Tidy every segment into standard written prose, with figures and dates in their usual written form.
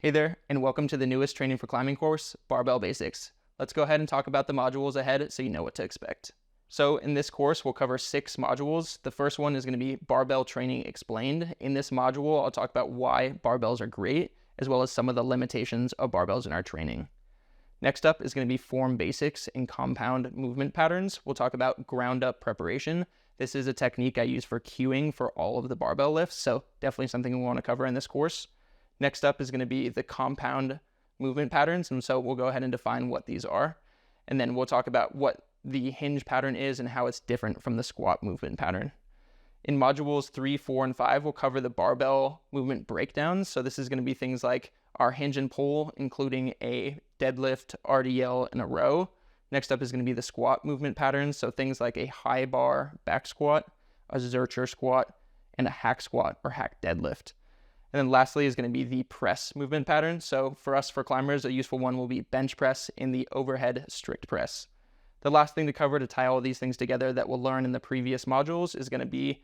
Hey there, and welcome to the newest training for climbing course, Barbell Basics. Let's go ahead and talk about the modules ahead so you know what to expect. So in this course, we'll cover 6 modules. The first one is going to be Barbell Training Explained. In this module, I'll talk about why barbells are great, as well as some of the limitations of barbells in our training. Next up is going to be Form Basics and Compound Movement Patterns. We'll talk about ground up preparation. This is a technique I use for cueing for all of the barbell lifts, so definitely something we want to cover in this course. Next up is going to be the compound movement patterns, and so we'll go ahead and define what these are. And then we'll talk about what the hinge pattern is and how it's different from the squat movement pattern. In modules 3, 4, and 5, we'll cover the barbell movement breakdowns. So this is going to be things like our hinge and pull, including a deadlift, RDL, and a row. Next up is going to be the squat movement patterns. So things like a high bar back squat, a Zercher squat, and a hack squat or hack deadlift. And then lastly is going to be the press movement pattern. So for us, for climbers, a useful one will be bench press in the overhead strict press. The last thing to cover to tie all of these things together that we'll learn in the previous modules is going to be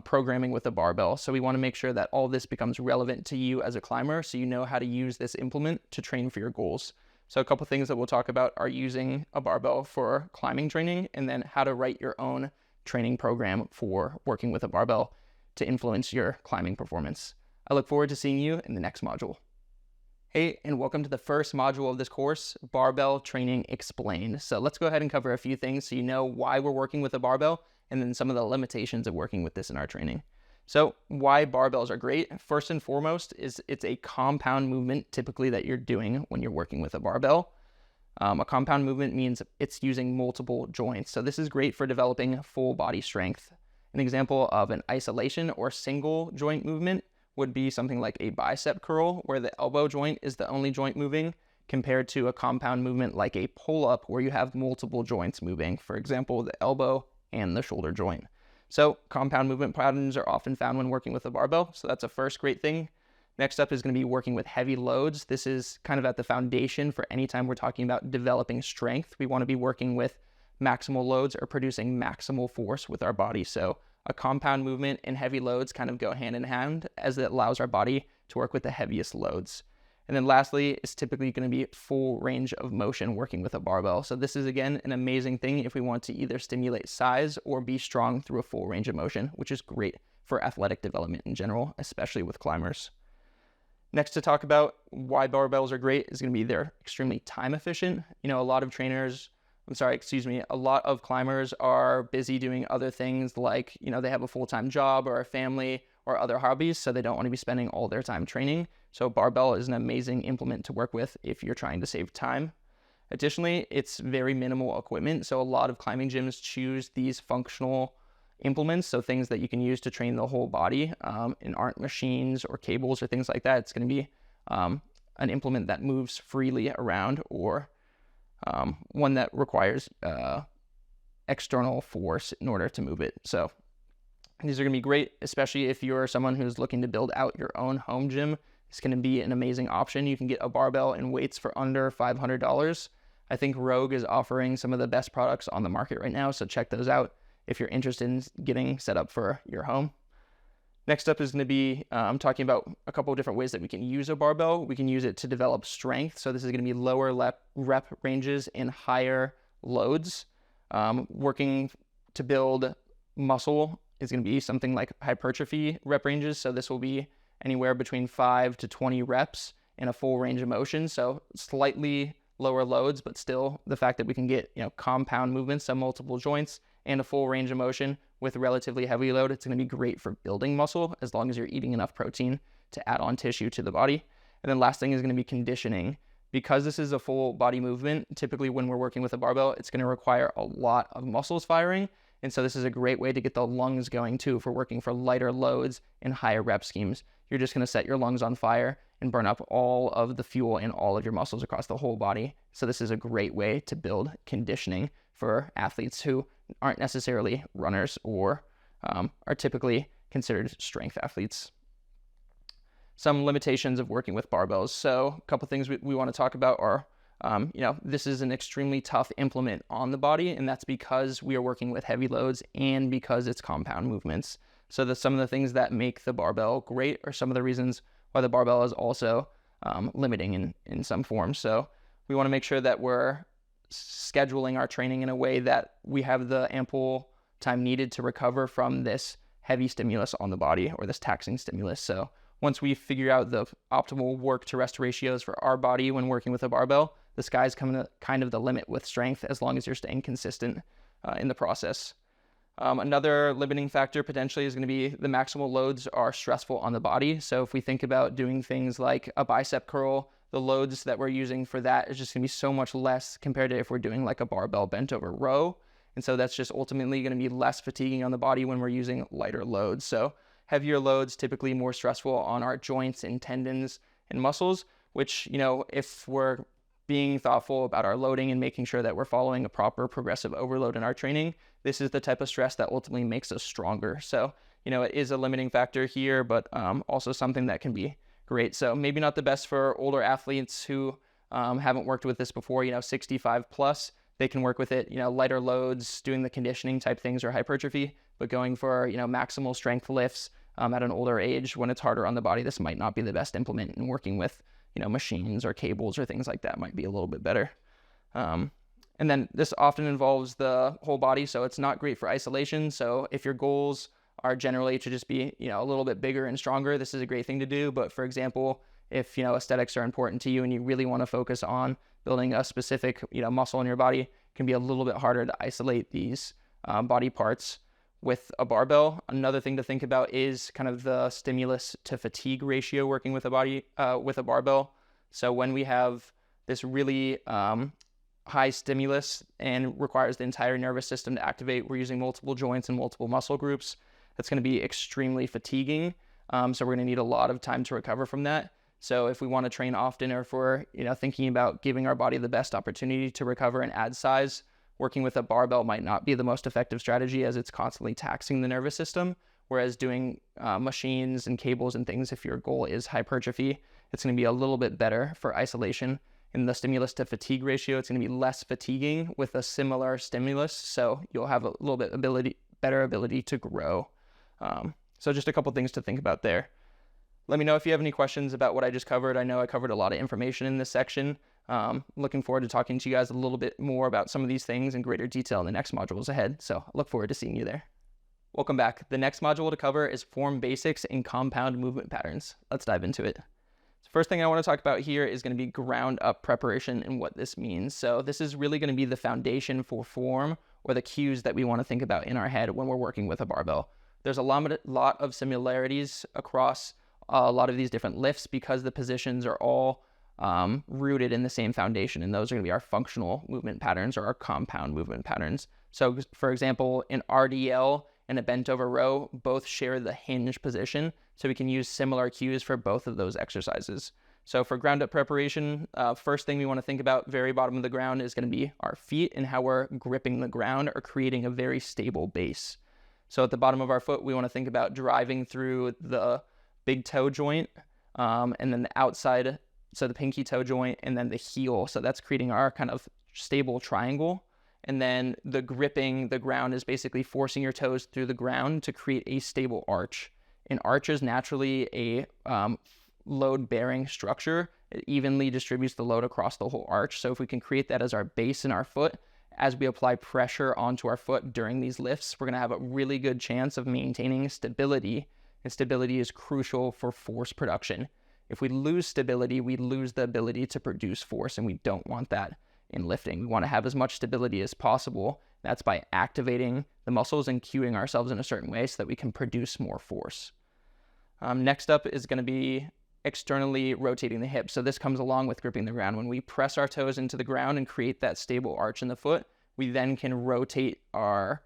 programming with a barbell. So we want to make sure that all this becomes relevant to you as a climber so you know how to use this implement to train for your goals. So a couple things that we'll talk about are using a barbell for climbing training, and then how to write your own training program for working with a barbell to influence your climbing performance. I look forward to seeing you in the next module. Hey, and welcome to the first module of this course, Barbell Training Explained. So let's go ahead and cover a few things so you know why we're working with a barbell and then some of the limitations of working with this in our training. So why barbells are great. First and foremost is it's a compound movement typically that you're doing when you're working with a barbell. A compound movement means it's using multiple joints. So this is great for developing full body strength. An example of an isolation or single joint movement would be something like a bicep curl, where the elbow joint is the only joint moving, compared to a compound movement like a pull-up, where you have multiple joints moving, for example, the elbow and the shoulder joint. So compound movement patterns are often found when working with a barbell, so that's a first great thing. Next up is going to be working with heavy loads. This is kind of at the foundation for any time we're talking about developing strength. We want to be working with maximal loads or producing maximal force with our body. So a compound movement and heavy loads kind of go hand in hand, as it allows our body to work with the heaviest loads. And then lastly, it's typically going to be full range of motion working with a barbell. So this is, again, an amazing thing if we want to either stimulate size or be strong through a full range of motion, which is great for athletic development in general, especially with climbers. Next, to talk about why barbells are great is going to be they're extremely time efficient. A lot of climbers are busy doing other things, like, they have a full-time job or a family or other hobbies, so they don't want to be spending all their time training. So barbell is an amazing implement to work with if you're trying to save time. Additionally, it's very minimal equipment. So a lot of climbing gyms choose these functional implements, so things that you can use to train the whole body, and aren't machines or cables or things like that. It's going to be an implement that moves freely around, or one that requires external force in order to move it. So these are going to be great, especially if you're someone who's looking to build out your own home gym. It's going to be an amazing option. You can get a barbell and weights for under $500. I think Rogue is offering some of the best products on the market right now, so check those out if you're interested in getting set up for your home. Next up is going to be talking about a couple of different ways that we can use a barbell. We can use it to develop strength. So this is going to be lower rep ranges and higher loads. Working to build muscle is going to be something like hypertrophy rep ranges. So this will be anywhere between 5 to 20 reps in a full range of motion. So slightly lower loads, but still the fact that we can get compound movements, so multiple joints, and a full range of motion with relatively heavy load, it's going to be great for building muscle as long as you're eating enough protein to add on tissue to the body. And then last thing is going to be conditioning. Because this is a full body movement, typically when we're working with a barbell, it's going to require a lot of muscles firing. And so this is a great way to get the lungs going too, for working for lighter loads and higher rep schemes. You're just going to set your lungs on fire and burn up all of the fuel in all of your muscles across the whole body. So this is a great way to build conditioning for athletes who aren't necessarily runners or are typically considered strength athletes. Some limitations of working with barbells. So a couple things we want to talk about are, this is an extremely tough implement on the body, and that's because we are working with heavy loads and because it's compound movements. So some of the things that make the barbell great are some of the reasons why the barbell is also limiting in some form. So we want to make sure that we're scheduling our training in a way that we have the ample time needed to recover from this heavy stimulus on the body or this taxing stimulus. So once we figure out the optimal work to rest ratios for our body when working with a barbell, the sky's kind of the limit with strength as long as you're staying consistent in the process. Another limiting factor potentially is going to be the maximal loads are stressful on the body. So if we think about doing things like a bicep curl, the loads that we're using for that is just going to be so much less compared to if we're doing like a barbell bent over row. And so that's just ultimately going to be less fatiguing on the body when we're using lighter loads. So heavier loads typically more stressful on our joints and tendons and muscles, which, if we're being thoughtful about our loading and making sure that we're following a proper progressive overload in our training, this is the type of stress that ultimately makes us stronger. So, it is a limiting factor here, but also something that can be great. So maybe not the best for older athletes who haven't worked with this before, 65 plus, they can work with it, lighter loads, doing the conditioning type things or hypertrophy, but going for, maximal strength lifts at an older age when it's harder on the body, this might not be the best implement, and working with, machines or cables or things like that might be a little bit better. And then this often involves the whole body, so it's not great for isolation. So if your goals are generally to just be, a little bit bigger and stronger, this is a great thing to do. But for example, if, aesthetics are important to you and you really want to focus on building a specific, muscle in your body, it can be a little bit harder to isolate these body parts with a barbell. Another thing to think about is kind of the stimulus to fatigue ratio working with a barbell. So when we have this really high stimulus and requires the entire nervous system to activate, we're using multiple joints and multiple muscle groups, that's going to be extremely fatiguing. So we're going to need a lot of time to recover from that. So if we want to train often, or if we're, thinking about giving our body the best opportunity to recover and add size, working with a barbell might not be the most effective strategy as it's constantly taxing the nervous system. Whereas doing machines and cables and things, if your goal is hypertrophy, it's going to be a little bit better for isolation. In the stimulus to fatigue ratio, it's going to be less fatiguing with a similar stimulus. So you'll have a little bit better ability to grow. So just a couple things to think about there. Let me know if you have any questions about what I just covered. I know I covered a lot of information in this section. Looking forward to talking to you guys a little bit more about some of these things in greater detail in the next modules ahead. So I look forward to seeing you there. Welcome back. The next module to cover is form basics and compound movement patterns. Let's dive into it. First thing I want to talk about here is going to be ground up preparation and what this means. So this is really going to be the foundation for form, or the cues that we want to think about in our head when we're working with a barbell. There's a lot of similarities across a lot of these different lifts because the positions are all rooted in the same foundation, and those are going to be our functional movement patterns or our compound movement patterns. So for example, in RDL and a bent over row both share the hinge position, so we can use similar cues for both of those exercises. So for ground up preparation, first thing we want to think about, very bottom of the ground, is going to be our feet and how we're gripping the ground or creating a very stable base. So at the bottom of our foot, we want to think about driving through the big toe joint, and then the outside, so the pinky toe joint, and then the heel. So that's creating our kind of stable triangle. And then the gripping the ground is basically forcing your toes through the ground to create a stable arch. An arch is naturally a load-bearing structure. It evenly distributes the load across the whole arch. So if we can create that as our base in our foot, as we apply pressure onto our foot during these lifts, we're going to have a really good chance of maintaining stability. And stability is crucial for force production. If we lose stability, we lose the ability to produce force, and we don't want that in lifting. We want to have as much stability as possible. That's by activating the muscles and cueing ourselves in a certain way so that we can produce more force. Next up is going to be externally rotating the hip. So this comes along with gripping the ground. When we press our toes into the ground and create that stable arch in the foot, we then can rotate our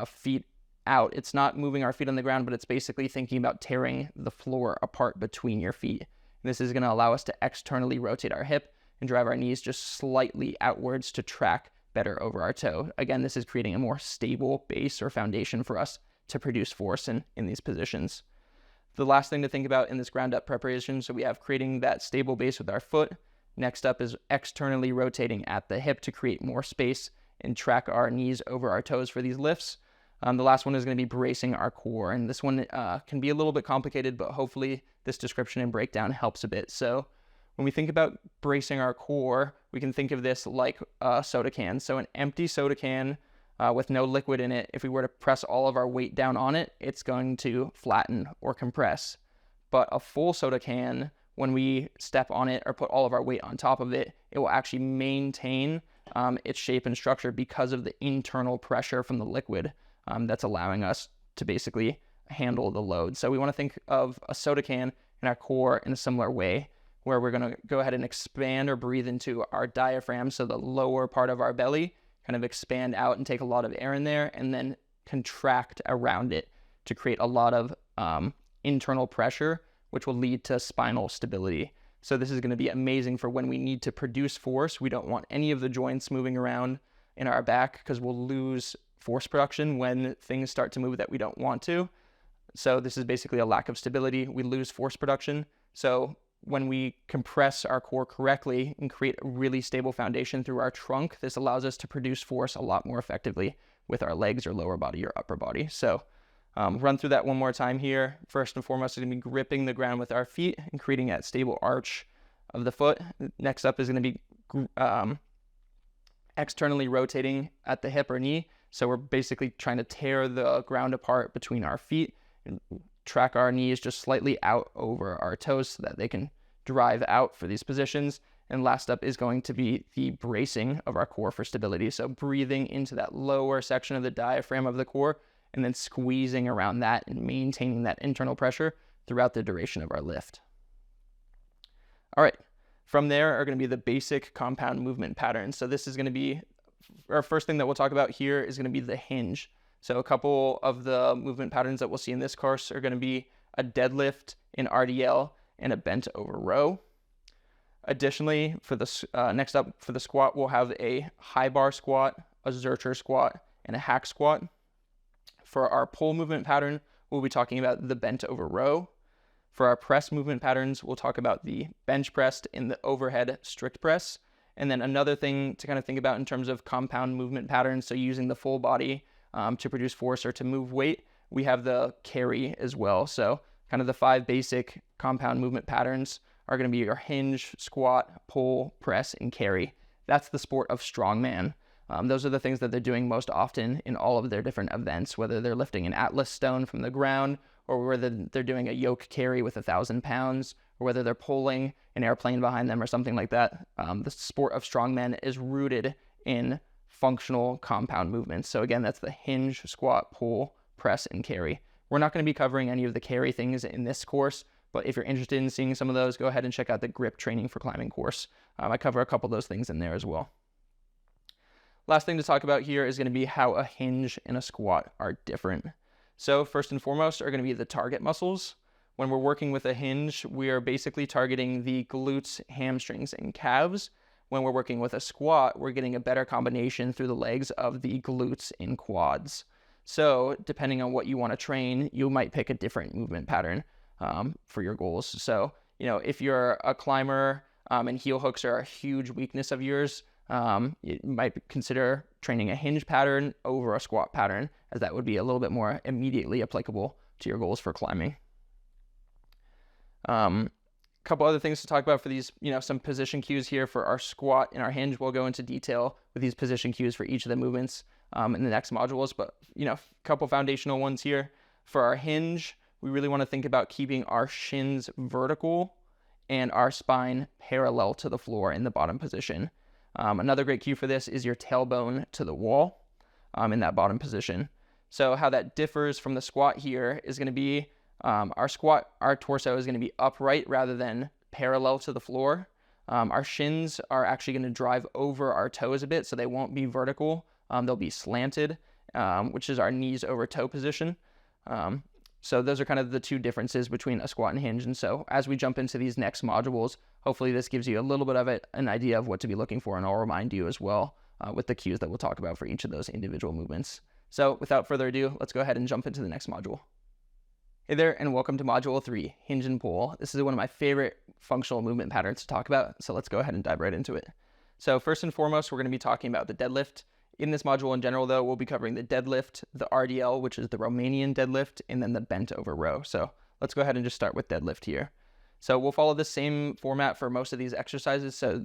feet out. It's not moving our feet on the ground, but it's basically thinking about tearing the floor apart between your feet. And this is going to allow us to externally rotate our hip and drive our knees just slightly outwards to track better over our toe. Again, this is creating a more stable base or foundation for us to produce force in these positions. The last thing to think about in this ground up preparation, so we have creating that stable base with our foot. Next up is externally rotating at the hip to create more space and track our knees over our toes for these lifts. The last one is going to be bracing our core, and this one can be a little bit complicated, but hopefully this description and breakdown helps a bit. So When we think about bracing our core, we can think of this like a soda can. So an empty soda can with no liquid in it, if we were to press all of our weight down on it, it's going to flatten or compress. But a full soda can, when we step on it or put all of our weight on top of it, it will actually maintain its shape and structure because of the internal pressure from the liquid that's allowing us to basically handle the load. So we want to think of a soda can in our core in a similar way, where we're going to go ahead and expand or breathe into our diaphragm, so the lower part of our belly, kind of expand out and take a lot of air in there, and then contract around it to create a lot of internal pressure, which will lead to spinal stability. So this is going to be amazing for when we need to produce force. We don't want any of the joints moving around in our back because we'll lose force production when things start to move that we don't want to. So this is basically a lack of stability. We lose force production. So when we compress our core correctly and create a really stable foundation through our trunk, this allows us to produce force a lot more effectively with our legs or lower body or upper body. So run through that one more time here. First and foremost, we're going to be gripping the ground with our feet and creating that stable arch of the foot. Next up is going to be externally rotating at the hip or knee. So we're basically trying to tear the ground apart between our feet and track our knees just slightly out over our toes so that they can drive out for these positions. And last up is going to be the bracing of our core for stability. So breathing into that lower section of the diaphragm of the core and then squeezing around that and maintaining that internal pressure throughout the duration of our lift. All right, from there are going to be the basic compound movement patterns. So this is going to be, our first thing that we'll talk about here is going to be the hinge. So a couple of the movement patterns that we'll see in this course are going to be a deadlift, an RDL, and a bent over row. Additionally, for the next up for the squat, we'll have a high bar squat, a Zercher squat, and a hack squat. For our pull movement pattern, we'll be talking about the bent over row. For our press movement patterns, we'll talk about the bench press and the overhead strict press. And then another thing to kind of think about in terms of compound movement patterns, so using the full body to produce force or to move weight, we have the carry as well. So kind of the 5 basic compound movement patterns are going to be your hinge, squat, pull, press, and carry. That's the sport of strongman. Those are the things that they're doing most often in all of their different events, whether they're lifting an Atlas stone from the ground, or whether they're doing a yoke carry with 1,000 pounds, or whether they're pulling an airplane behind them or something like that. The sport of strongman is rooted in functional compound movements. So again, that's the hinge, squat, pull, press, and carry. We're not going to be covering any of the carry things in this course, but if you're interested in seeing some of those, go ahead and check out the grip training for climbing course. I cover a couple of those things in there as well. Last thing to talk about here is going to be how a hinge and a squat are different. So first and foremost are going to be the target muscles. When we're working with a hinge, we are basically targeting the glutes, hamstrings, and calves. When we're working with a squat, we're getting a better combination through the legs of the glutes and quads. So depending on what you want to train, you might pick a different movement pattern for your goals. So, if you're a climber and heel hooks are a huge weakness of yours, you might consider training a hinge pattern over a squat pattern, as that would be a little bit more immediately applicable to your goals for climbing. Couple other things to talk about for these, some position cues here for our squat and our hinge. We'll go into detail with these position cues for each of the movements in the next modules, but a couple foundational ones here. For our hinge, we really want to think about keeping our shins vertical and our spine parallel to the floor in the bottom position. Another great cue for this is your tailbone to the wall in that bottom position. So how that differs from the squat here is going to be our torso is going to be upright rather than parallel to the floor. Our shins are actually going to drive over our toes a bit, so they won't be vertical. They'll be slanted, which is our knees over toe position. So those are kind of the two differences between a squat and hinge. And so as we jump into these next modules, hopefully this gives you a little bit of an idea of what to be looking for, and I'll remind you as well with the cues that we'll talk about for each of those individual movements. So without further ado, let's go ahead and jump into the next module. Hey there, and welcome to Module 3, Hinge and Pull. This is one of my favorite functional movement patterns to talk about, so let's go ahead and dive right into it. So first and foremost, we're going to be talking about the deadlift. In this module in general, though, we'll be covering the deadlift, the RDL, which is the Romanian deadlift, and then the bent over row. So let's go ahead and just start with deadlift here. So we'll follow the same format for most of these exercises, so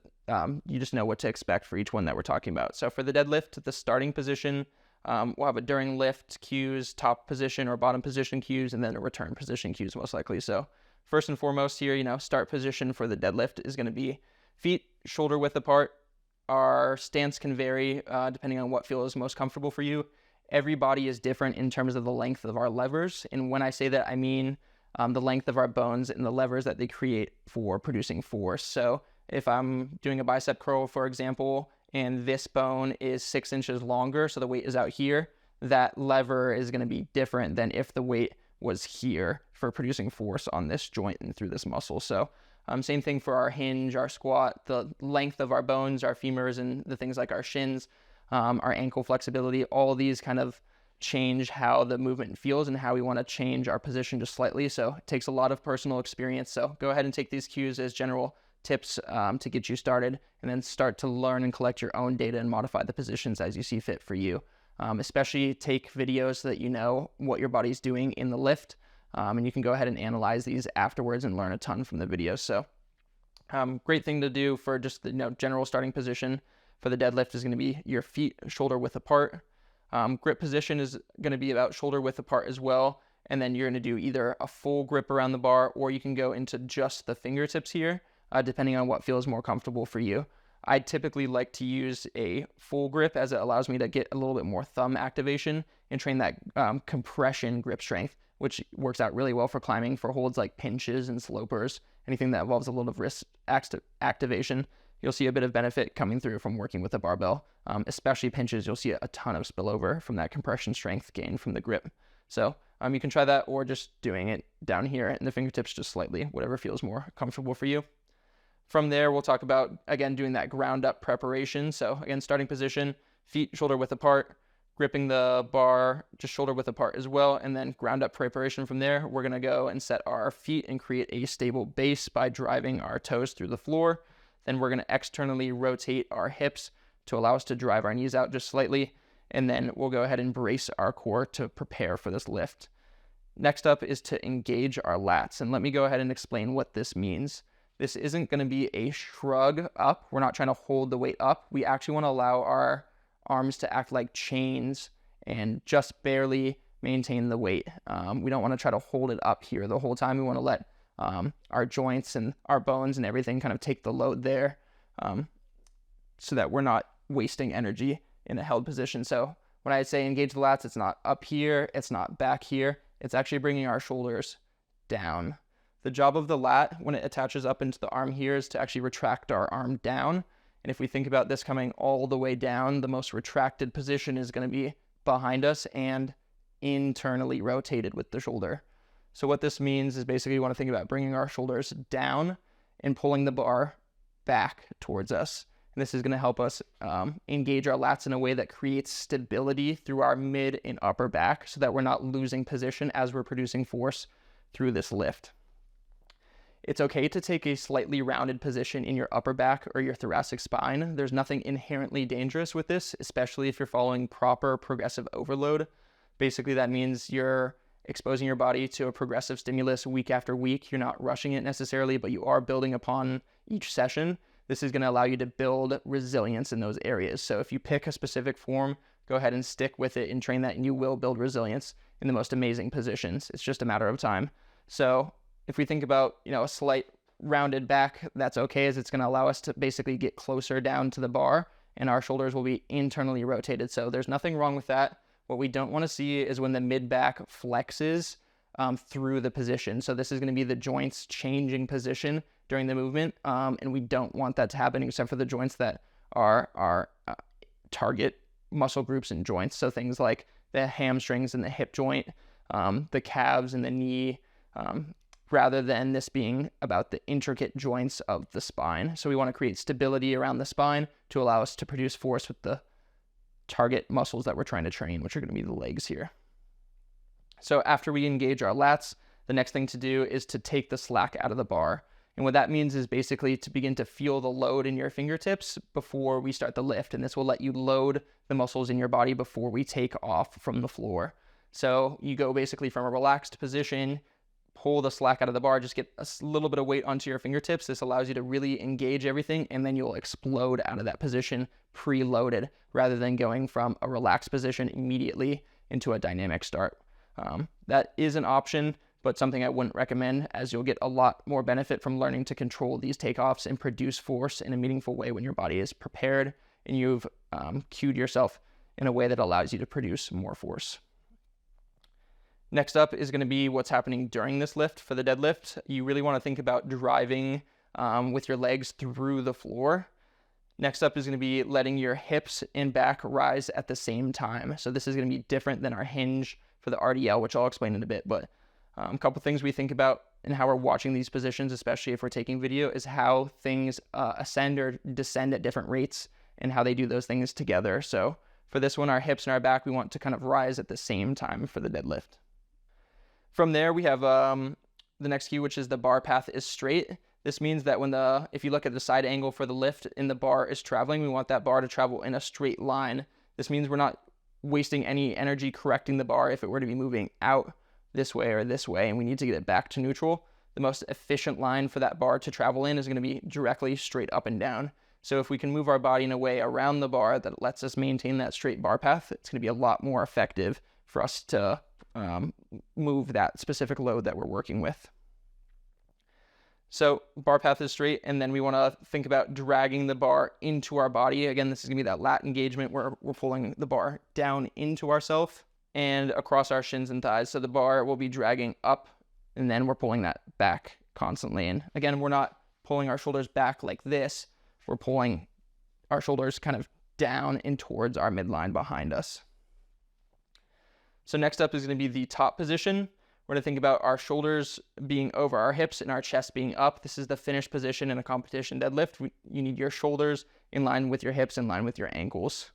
you just know what to expect for each one that we're talking about. So for the deadlift, the starting position, we'll have a during lift cues, top position or bottom position cues, and then a return position cues most likely. So first and foremost here, start position for the deadlift is going to be feet shoulder width apart. Our stance can vary depending on what feels most comfortable for you. Every body is different in terms of the length of our levers, and when I say that, I mean the length of our bones and the levers that they create for producing force. So if I'm doing a bicep curl, for example, and this bone is 6 inches longer, so the weight is out here, that lever is going to be different than if the weight was here for producing force on this joint and through this muscle. So same thing for our hinge, our squat, the length of our bones, our femurs, and the things like our shins, our ankle flexibility, all of these kind of change how the movement feels and how we want to change our position just slightly. So it takes a lot of personal experience. So go ahead and take these cues as general tips to get you started, and then start to learn and collect your own data and modify the positions as you see fit for you. Especially take videos so that you know what your body's doing in the lift, and you can go ahead and analyze these afterwards and learn a ton from the videos. So great thing to do for just the general starting position for the deadlift is going to be your feet shoulder width apart. Grip position is going to be about shoulder width apart as well, and then you're going to do either a full grip around the bar, or you can go into just the fingertips here, depending on what feels more comfortable for you. I typically like to use a full grip as it allows me to get a little bit more thumb activation and train that compression grip strength, which works out really well for climbing for holds like pinches and slopers, anything that involves a little of wrist activation. You'll see a bit of benefit coming through from working with a barbell, especially pinches. You'll see a ton of spillover from that compression strength gain from the grip. So you can try that, or just doing it down here in the fingertips just slightly, whatever feels more comfortable for you. From there, we'll talk about, again, doing that ground up preparation. So again, starting position, feet shoulder width apart, gripping the bar just shoulder width apart as well, and then ground up preparation from there. We're gonna go and set our feet and create a stable base by driving our toes through the floor. Then we're gonna externally rotate our hips to allow us to drive our knees out just slightly, and then we'll go ahead and brace our core to prepare for this lift. Next up is to engage our lats, and let me go ahead and explain what this means. This isn't going to be a shrug up. We're not trying to hold the weight up. We actually want to allow our arms to act like chains and just barely maintain the weight. We don't want to try to hold it up here the whole time. We want to let our joints and our bones and everything kind of take the load there, so that we're not wasting energy in a held position. So when I say engage the lats, it's not up here, it's not back here. It's actually bringing our shoulders down. The job of the lat, when it attaches up into the arm here, is to actually retract our arm down. And if we think about this coming all the way down, the most retracted position is going to be behind us and internally rotated with the shoulder. So what this means is basically we want to think about bringing our shoulders down and pulling the bar back towards us. And this is going to help us engage our lats in a way that creates stability through our mid and upper back, so that we're not losing position as we're producing force through this lift. It's okay to take a slightly rounded position in your upper back or your thoracic spine. There's nothing inherently dangerous with this, especially if you're following proper progressive overload. Basically, that means you're exposing your body to a progressive stimulus week after week. You're not rushing it necessarily, but you are building upon each session. This is going to allow you to build resilience in those areas. So if you pick a specific form, go ahead and stick with it and train that, and you will build resilience in the most amazing positions. It's just a matter of time. So if we think about, a slight rounded back, that's okay, as it's going to allow us to basically get closer down to the bar, and our shoulders will be internally rotated. So there's nothing wrong with that. What we don't want to see is when the mid-back flexes through the position. So this is going to be the joints changing position during the movement, and we don't want that to happen, except for the joints that are our target muscle groups and joints. So things like the hamstrings and the hip joint, the calves and the knee, rather than this being about the intricate joints of the spine. So we want to create stability around the spine to allow us to produce force with the target muscles that we're trying to train, which are going to be the legs here. So after we engage our lats, the next thing to do is to take the slack out of the bar. And what that means is basically to begin to feel the load in your fingertips before we start the lift. And this will let you load the muscles in your body before we take off from the floor. So you go basically from a relaxed position, pull the slack out of the bar, just get a little bit of weight onto your fingertips. This allows you to really engage everything, and then you'll explode out of that position preloaded rather than going from a relaxed position immediately into a dynamic start. That is an option, but something I wouldn't recommend, as you'll get a lot more benefit from learning to control these takeoffs and produce force in a meaningful way when your body is prepared and you've cued yourself in a way that allows you to produce more force. Next up is going to be what's happening during this lift. For the deadlift, you really want to think about driving with your legs through the floor. Next up is going to be letting your hips and back rise at the same time. So this is going to be different than our hinge for the RDL, which I'll explain in a bit. But a couple things we think about and how we're watching these positions, especially if we're taking video, is how things ascend or descend at different rates and how they do those things together. So for this one, our hips and our back, we want to kind of rise at the same time for the deadlift. From there, we have the next cue, which is the bar path is straight. This means that if you look at the side angle for the lift and the bar is traveling, we want that bar to travel in a straight line. This means we're not wasting any energy correcting the bar if it were to be moving out this way or this way, and we need to get it back to neutral. The most efficient line for that bar to travel in is going to be directly straight up and down. So if we can move our body in a way around the bar that lets us maintain that straight bar path, it's going to be a lot more effective for us to move that specific load that we're working with. So bar path is straight, and then we want to think about dragging the bar into our body. Again, this is going to be that lat engagement where we're pulling the bar down into ourselves and across our shins and thighs. So the bar will be dragging up, and then we're pulling that back constantly. And again, we're not pulling our shoulders back like this. We're pulling our shoulders kind of down and towards our midline behind us. So next up is going to be the top position. We're going to think about our shoulders being over our hips and our chest being up. This is the finished position in a competition deadlift. You need your shoulders in line with your hips, in line with your ankles.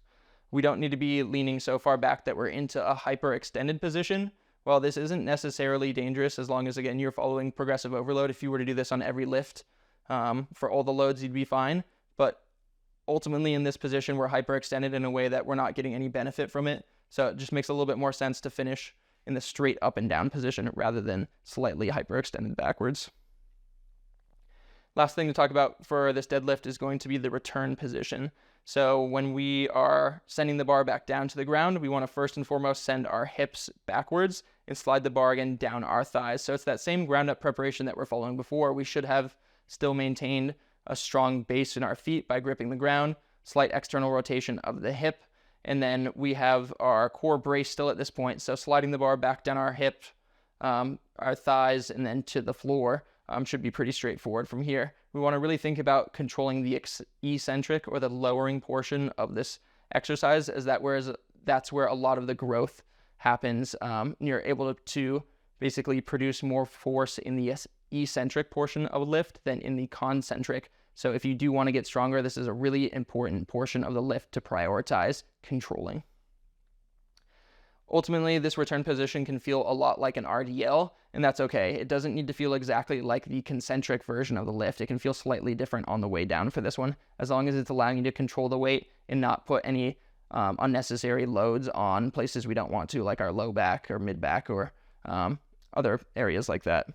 We don't need to be leaning so far back that we're into a hyperextended position. While this isn't necessarily dangerous, as long as, again, you're following progressive overload. If you were to do this on every lift for all the loads, you'd be fine. But ultimately in this position, we're hyperextended in a way that we're not getting any benefit from it. So it just makes a little bit more sense to finish in the straight up and down position rather than slightly hyperextended backwards. Last thing to talk about for this deadlift is going to be the return position. So when we are sending the bar back down to the ground, we want to first and foremost send our hips backwards and slide the bar again down our thighs. So it's that same ground up preparation that we're following before. We should have still maintained a strong base in our feet by gripping the ground, slight external rotation of the hip, and then we have our core brace still at this point. So sliding the bar back down our hip, our thighs, and then to the floor should be pretty straightforward from here. We want to really think about controlling the eccentric or the lowering portion of this exercise, as that's where a lot of the growth happens. You're able to basically produce more force in the eccentric portion of a lift than in the concentric. So if you do want to get stronger, this is a really important portion of the lift to prioritize controlling. Ultimately, this return position can feel a lot like an RDL, and that's okay. It doesn't need to feel exactly like the concentric version of the lift. It can feel slightly different on the way down for this one, as long as it's allowing you to control the weight and not put any unnecessary loads on places we don't want to, like our low back or mid back or other areas like that.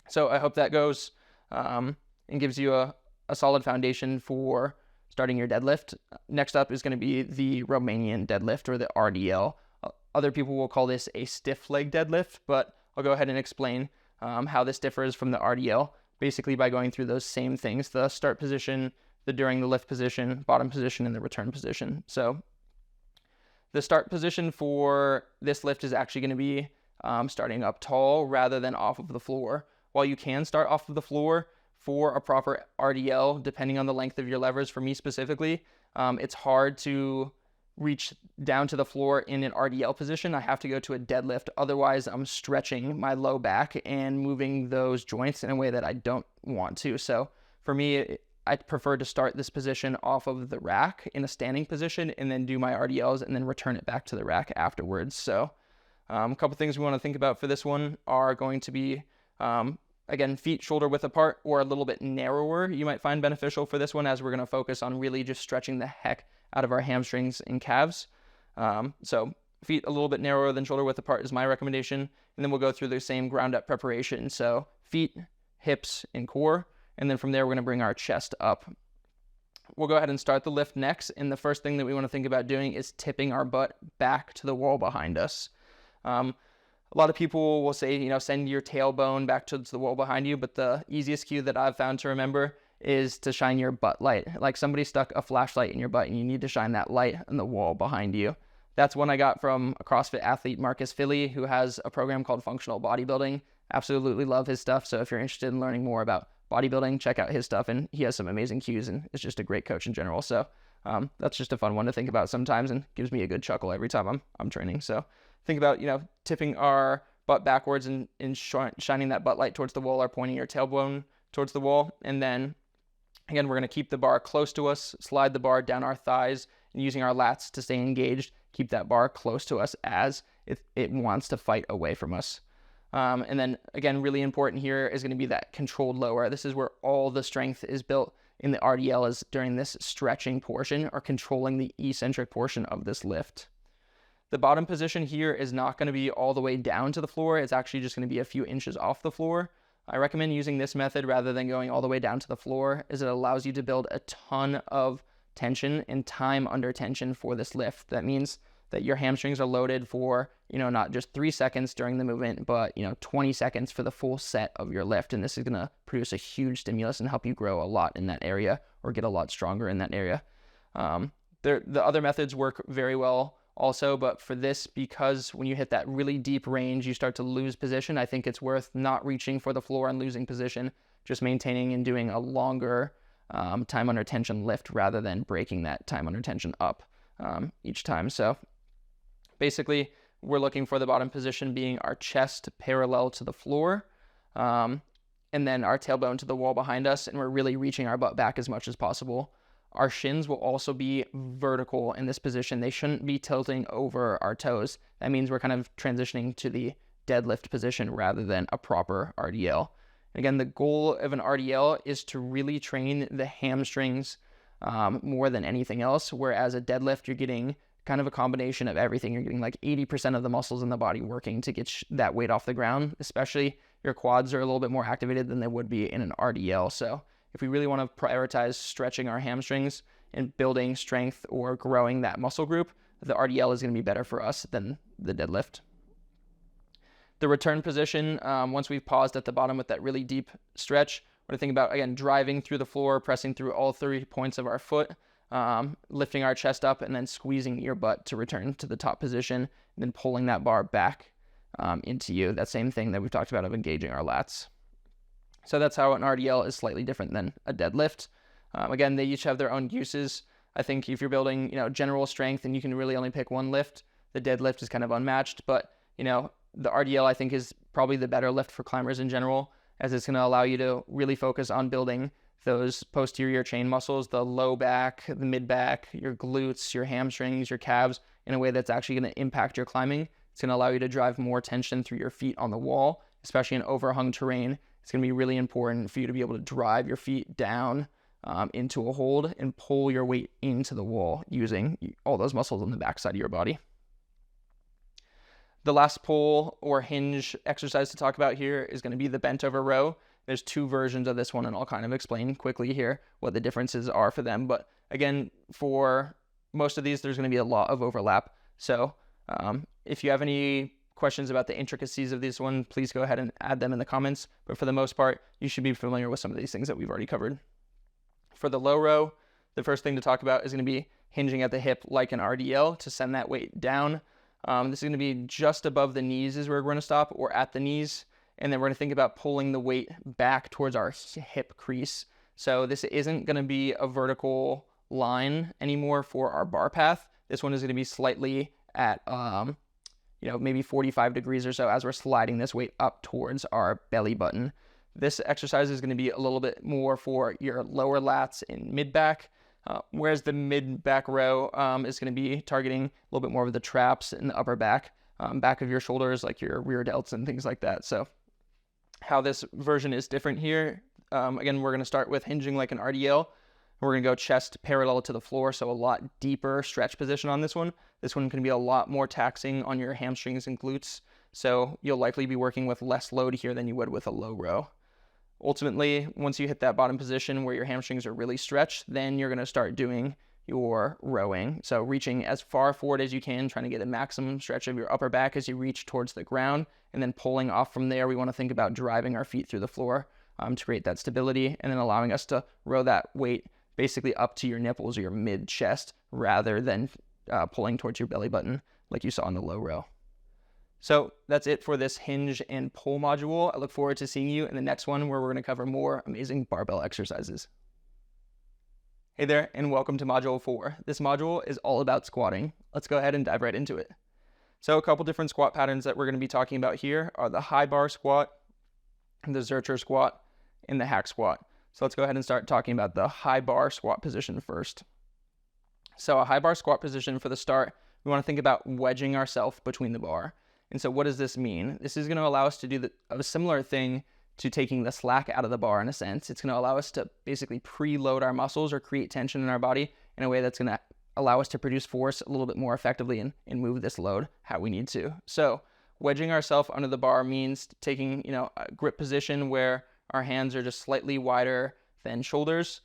So I hope that goes and gives you a solid foundation for starting your deadlift. Next up is going to be the Romanian deadlift, or the RDL. Other people will call this a stiff leg deadlift, but I'll go ahead and explain how this differs from the RDL, basically by going through those same things: the start position, the during the lift position, bottom position, and the return position. So the start position for this lift is actually going to be starting up tall rather than off of the floor. While you can start off of the floor for a proper RDL, depending on the length of your levers, for me specifically, it's hard to reach down to the floor in an RDL position. I have to go to a deadlift. Otherwise, I'm stretching my low back and moving those joints in a way that I don't want to. So for me, I prefer to start this position off of the rack in a standing position and then do my RDLs and then return it back to the rack afterwards. So a couple things we want to think about for this one are going to be again, feet shoulder width apart or a little bit narrower. You might find beneficial for this one, as we're going to focus on really just stretching the heck out of our hamstrings and calves. So feet a little bit narrower than shoulder width apart is my recommendation. And then we'll go through the same ground up preparation. So feet, hips, and core. And then from there, we're going to bring our chest up. We'll go ahead and start the lift next. And the first thing that we want to think about doing is tipping our butt back to the wall behind us. A lot of people will say, send your tailbone back to the wall behind you. But the easiest cue that I've found to remember is to shine your butt light. Like somebody stuck a flashlight in your butt and you need to shine that light on the wall behind you. That's one I got from a CrossFit athlete, Marcus Philly, who has a program called Functional Bodybuilding. Absolutely love his stuff. So if you're interested in learning more about bodybuilding, check out his stuff. And he has some amazing cues and is just a great coach in general. So that's just a fun one to think about sometimes and gives me a good chuckle every time I'm training. So think about, tipping our butt backwards and shining that butt light towards the wall or pointing your tailbone towards the wall. And then again, we're going to keep the bar close to us, slide the bar down our thighs, and using our lats to stay engaged, keep that bar close to us as it wants to fight away from us. And then again, really important here is going to be that controlled lower. This is where all the strength is built in the RDL, is during this stretching portion or controlling the eccentric portion of this lift. The bottom position here is not going to be all the way down to the floor. It's actually just going to be a few inches off the floor. I recommend using this method rather than going all the way down to the floor, as it allows you to build a ton of tension and time under tension for this lift. That means that your hamstrings are loaded for, not just 3 seconds during the movement, but, 20 seconds for the full set of your lift. And this is going to produce a huge stimulus and help you grow a lot in that area or get a lot stronger in that area. The other methods work very well also, but for this, because when you hit that really deep range, you start to lose position. I think it's worth not reaching for the floor and losing position, just maintaining and doing a longer time under tension lift rather than breaking that time under tension up each time. So basically, we're looking for the bottom position being our chest parallel to the floor, and then our tailbone to the wall behind us, and we're really reaching our butt back as much as possible. Our shins will also be vertical in this position. They shouldn't be tilting over our toes. That means we're kind of transitioning to the deadlift position rather than a proper RDL. And again, the goal of an RDL is to really train the hamstrings more than anything else, whereas a deadlift, you're getting kind of a combination of everything. You're getting like 80% of the muscles in the body working to get that weight off the ground, especially your quads are a little bit more activated than they would be in an RDL. So if we really want to prioritize stretching our hamstrings and building strength or growing that muscle group, the RDL is going to be better for us than the deadlift. The return position, once we've paused at the bottom with that really deep stretch, we're going to think about, again, driving through the floor, pressing through all 3 points of our foot, lifting our chest up, and then squeezing your butt to return to the top position, and then pulling that bar back into you. That same thing that we've talked about of engaging our lats. So that's how an RDL is slightly different than a deadlift. Again, they each have their own uses. I think if you're building, general strength and you can really only pick one lift, the deadlift is kind of unmatched. But, the RDL I think is probably the better lift for climbers in general, as it's going to allow you to really focus on building those posterior chain muscles, the low back, the mid back, your glutes, your hamstrings, your calves, in a way that's actually going to impact your climbing. It's going to allow you to drive more tension through your feet on the wall, especially in overhung terrain. It's going to be really important for you to be able to drive your feet down into a hold and pull your weight into the wall using all those muscles on the backside of your body. The last pull or hinge exercise to talk about here is going to be the bent over row. There's 2 versions of this one, and I'll kind of explain quickly here what the differences are for them. But again, for most of these, there's going to be a lot of overlap. So if you have any questions about the intricacies of this one, please go ahead and add them in the comments. But for the most part, you should be familiar with some of these things that we've already covered. For the low row, the first thing to talk about is going to be hinging at the hip like an RDL to send that weight down. This is going to be just above the knees is where we're going to stop, or at the knees. And then we're going to think about pulling the weight back towards our hip crease. So this isn't going to be a vertical line anymore for our bar path. This one is going to be slightly at maybe 45 degrees or so as we're sliding this weight up towards our belly button. This exercise is going to be a little bit more for your lower lats and mid back, whereas the mid back row is going to be targeting a little bit more of the traps in the upper back, back of your shoulders, like your rear delts and things like that. So how this version is different here, again, we're going to start with hinging like an RDL. We're going to go chest parallel to the floor, so a lot deeper stretch position on this one. This one can be a lot more taxing on your hamstrings and glutes, so you'll likely be working with less load here than you would with a low row. Ultimately, once you hit that bottom position where your hamstrings are really stretched, then you're going to start doing your rowing. So reaching as far forward as you can, trying to get a maximum stretch of your upper back as you reach towards the ground, and then pulling off from there. We want to think about driving our feet through the floor to create that stability, and then allowing us to row that weight basically up to your nipples or your mid chest rather than pulling towards your belly button like you saw in the low row. So that's it for this hinge and pull module. I look forward to seeing you in the next one where we're going to cover more amazing barbell exercises. Hey there, and welcome to Module 4. This module is all about squatting. Let's go ahead and dive right into it. So a couple different squat patterns that we're going to be talking about here are the high bar squat, the Zercher squat, and the hack squat. So let's go ahead and start talking about the high bar squat position first. So a high bar squat position for the start, we want to think about wedging ourselves between the bar. And so what does this mean? This is going to allow us to do a similar thing to taking the slack out of the bar in a sense. It's going to allow us to basically preload our muscles or create tension in our body in a way that's going to allow us to produce force a little bit more effectively and move this load how we need to. So wedging ourselves under the bar means taking, a grip position where our hands are just slightly wider than shoulders.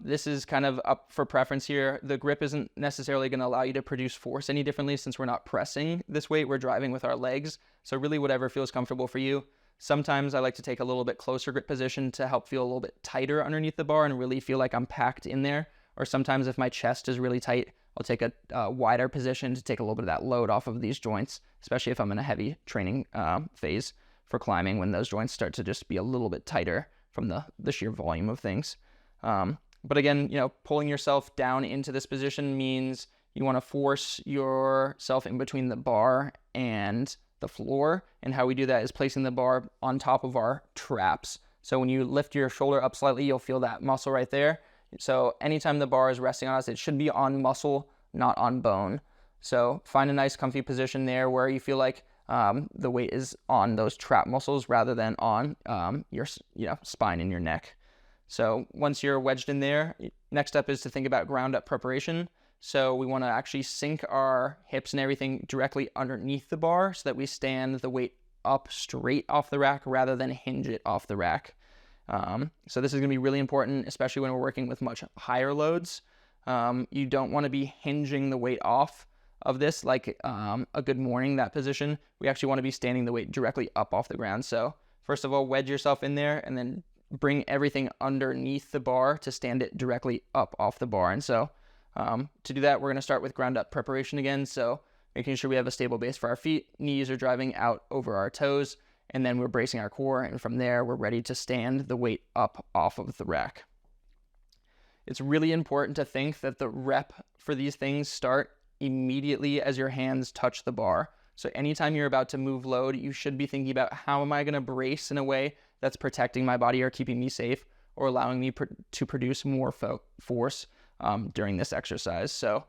This is kind of up for preference here. The grip isn't necessarily going to allow you to produce force any differently since we're not pressing this weight, we're driving with our legs. So really whatever feels comfortable for you. Sometimes I like to take a little bit closer grip position to help feel a little bit tighter underneath the bar and really feel like I'm packed in there. Or sometimes if my chest is really tight, I'll take a wider position to take a little bit of that load off of these joints, especially if I'm in a heavy training phase for climbing when those joints start to just be a little bit tighter from the sheer volume of things. But again, pulling yourself down into this position means you want to force yourself in between the bar and the floor. And how we do that is placing the bar on top of our traps. So when you lift your shoulder up slightly, you'll feel that muscle right there. So anytime the bar is resting on us, it should be on muscle, not on bone. So find a nice comfy position there where you feel like the weight is on those trap muscles rather than on your spine and your neck. So once you're wedged in there, next up is to think about ground up preparation. So we want to actually sink our hips and everything directly underneath the bar so that we stand the weight up straight off the rack rather than hinge it off the rack. So this is going to be really important, especially when we're working with much higher loads. You don't want to be hinging the weight off of this like a good morning, that position. We actually want to be standing the weight directly up off the ground. So first of all, wedge yourself in there and then bring everything underneath the bar to stand it directly up off the bar. And so to do that, we're going to start with ground up preparation again. So making sure we have a stable base for our feet, knees are driving out over our toes, and then we're bracing our core. And from there, we're ready to stand the weight up off of the rack. It's really important to think that the rep for these things start immediately as your hands touch the bar. So anytime you're about to move load, you should be thinking about how am I going to brace in a way that's protecting my body or keeping me safe or allowing me to produce more force during this exercise. So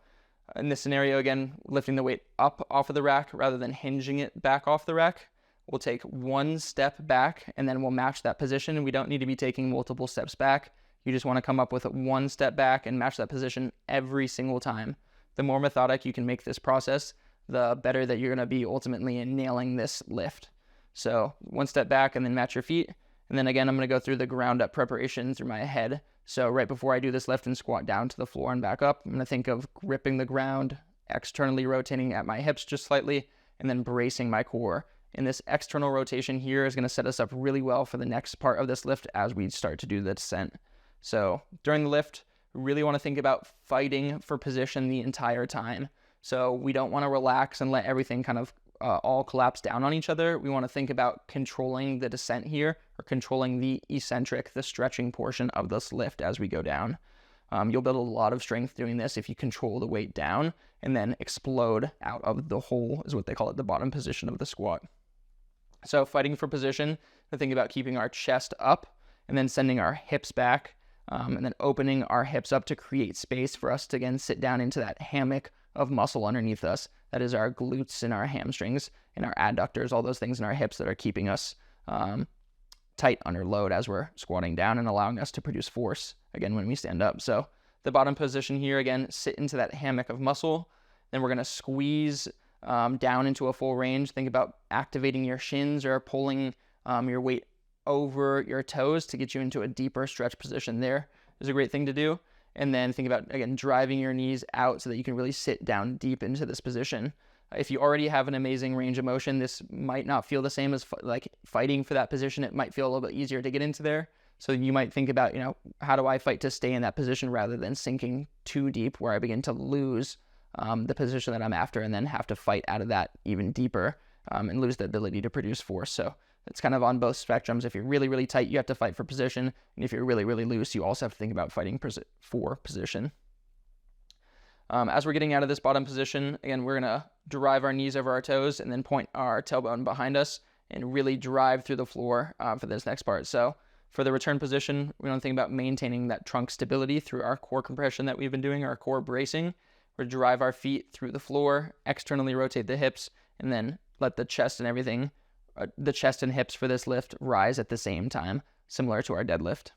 in this scenario, again, lifting the weight up off of the rack rather than hinging it back off the rack, we'll take one step back and then we'll match that position. We don't need to be taking multiple steps back. You just want to come up with one step back and match that position every single time. The more methodic you can make this process, the better that you're going to be ultimately in nailing this lift. So one step back and then match your feet. And then again, I'm going to go through the ground up preparation through my head. So right before I do this lift and squat down to the floor and back up, I'm going to think of gripping the ground, externally rotating at my hips just slightly, and then bracing my core. And this external rotation here is going to set us up really well for the next part of this lift as we start to do the descent. So during the lift, we really want to think about fighting for position the entire time. So we don't want to relax and let everything kind of all collapse down on each other. We want to think about controlling the descent here, or controlling the eccentric, the stretching portion of this lift as we go down. You'll build a lot of strength doing this if you control the weight down and then explode out of the hole, is what they call it, the bottom position of the squat. So fighting for position, we think about keeping our chest up and then sending our hips back and then opening our hips up to create space for us to again sit down into that hammock of muscle underneath us. That is our glutes and our hamstrings and our adductors, all those things in our hips that are keeping us tight under load as we're squatting down and allowing us to produce force again when we stand up. So The bottom position here, again, sit into that hammock of muscle. Then we're going to squeeze down into a full range. Think about activating your shins or pulling your weight over your toes to get you into a deeper stretch position. There is a great thing to do. And then think about, again, driving your knees out so that you can really sit down deep into this position. If you already have an amazing range of motion, this might not feel the same as like fighting for that position. It might feel a little bit easier to get into there. So you might think about, how do I fight to stay in that position rather than sinking too deep where I begin to lose the position that I'm after and then have to fight out of that even deeper and lose the ability to produce force. So it's kind of on both spectrums. If you're really, really tight, you have to fight for position. And if you're really, really loose, you also have to think about fighting for position. As we're getting out of this bottom position, again, we're going to drive our knees over our toes and then point our tailbone behind us and really drive through the floor for this next part. So for the return position, we want to think about maintaining that trunk stability through our core compression that we've been doing, our core bracing. We're drive our feet through the floor, externally rotate the hips, and then let the chest and everything, the chest and hips for this lift rise at the same time, similar to our deadlift.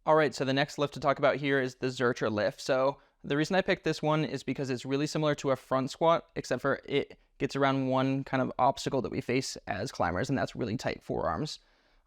All right, so the next lift to talk about here is the Zercher lift. So the reason I picked this one is because it's really similar to a front squat, except for it gets around one kind of obstacle that we face as climbers, and that's really tight forearms.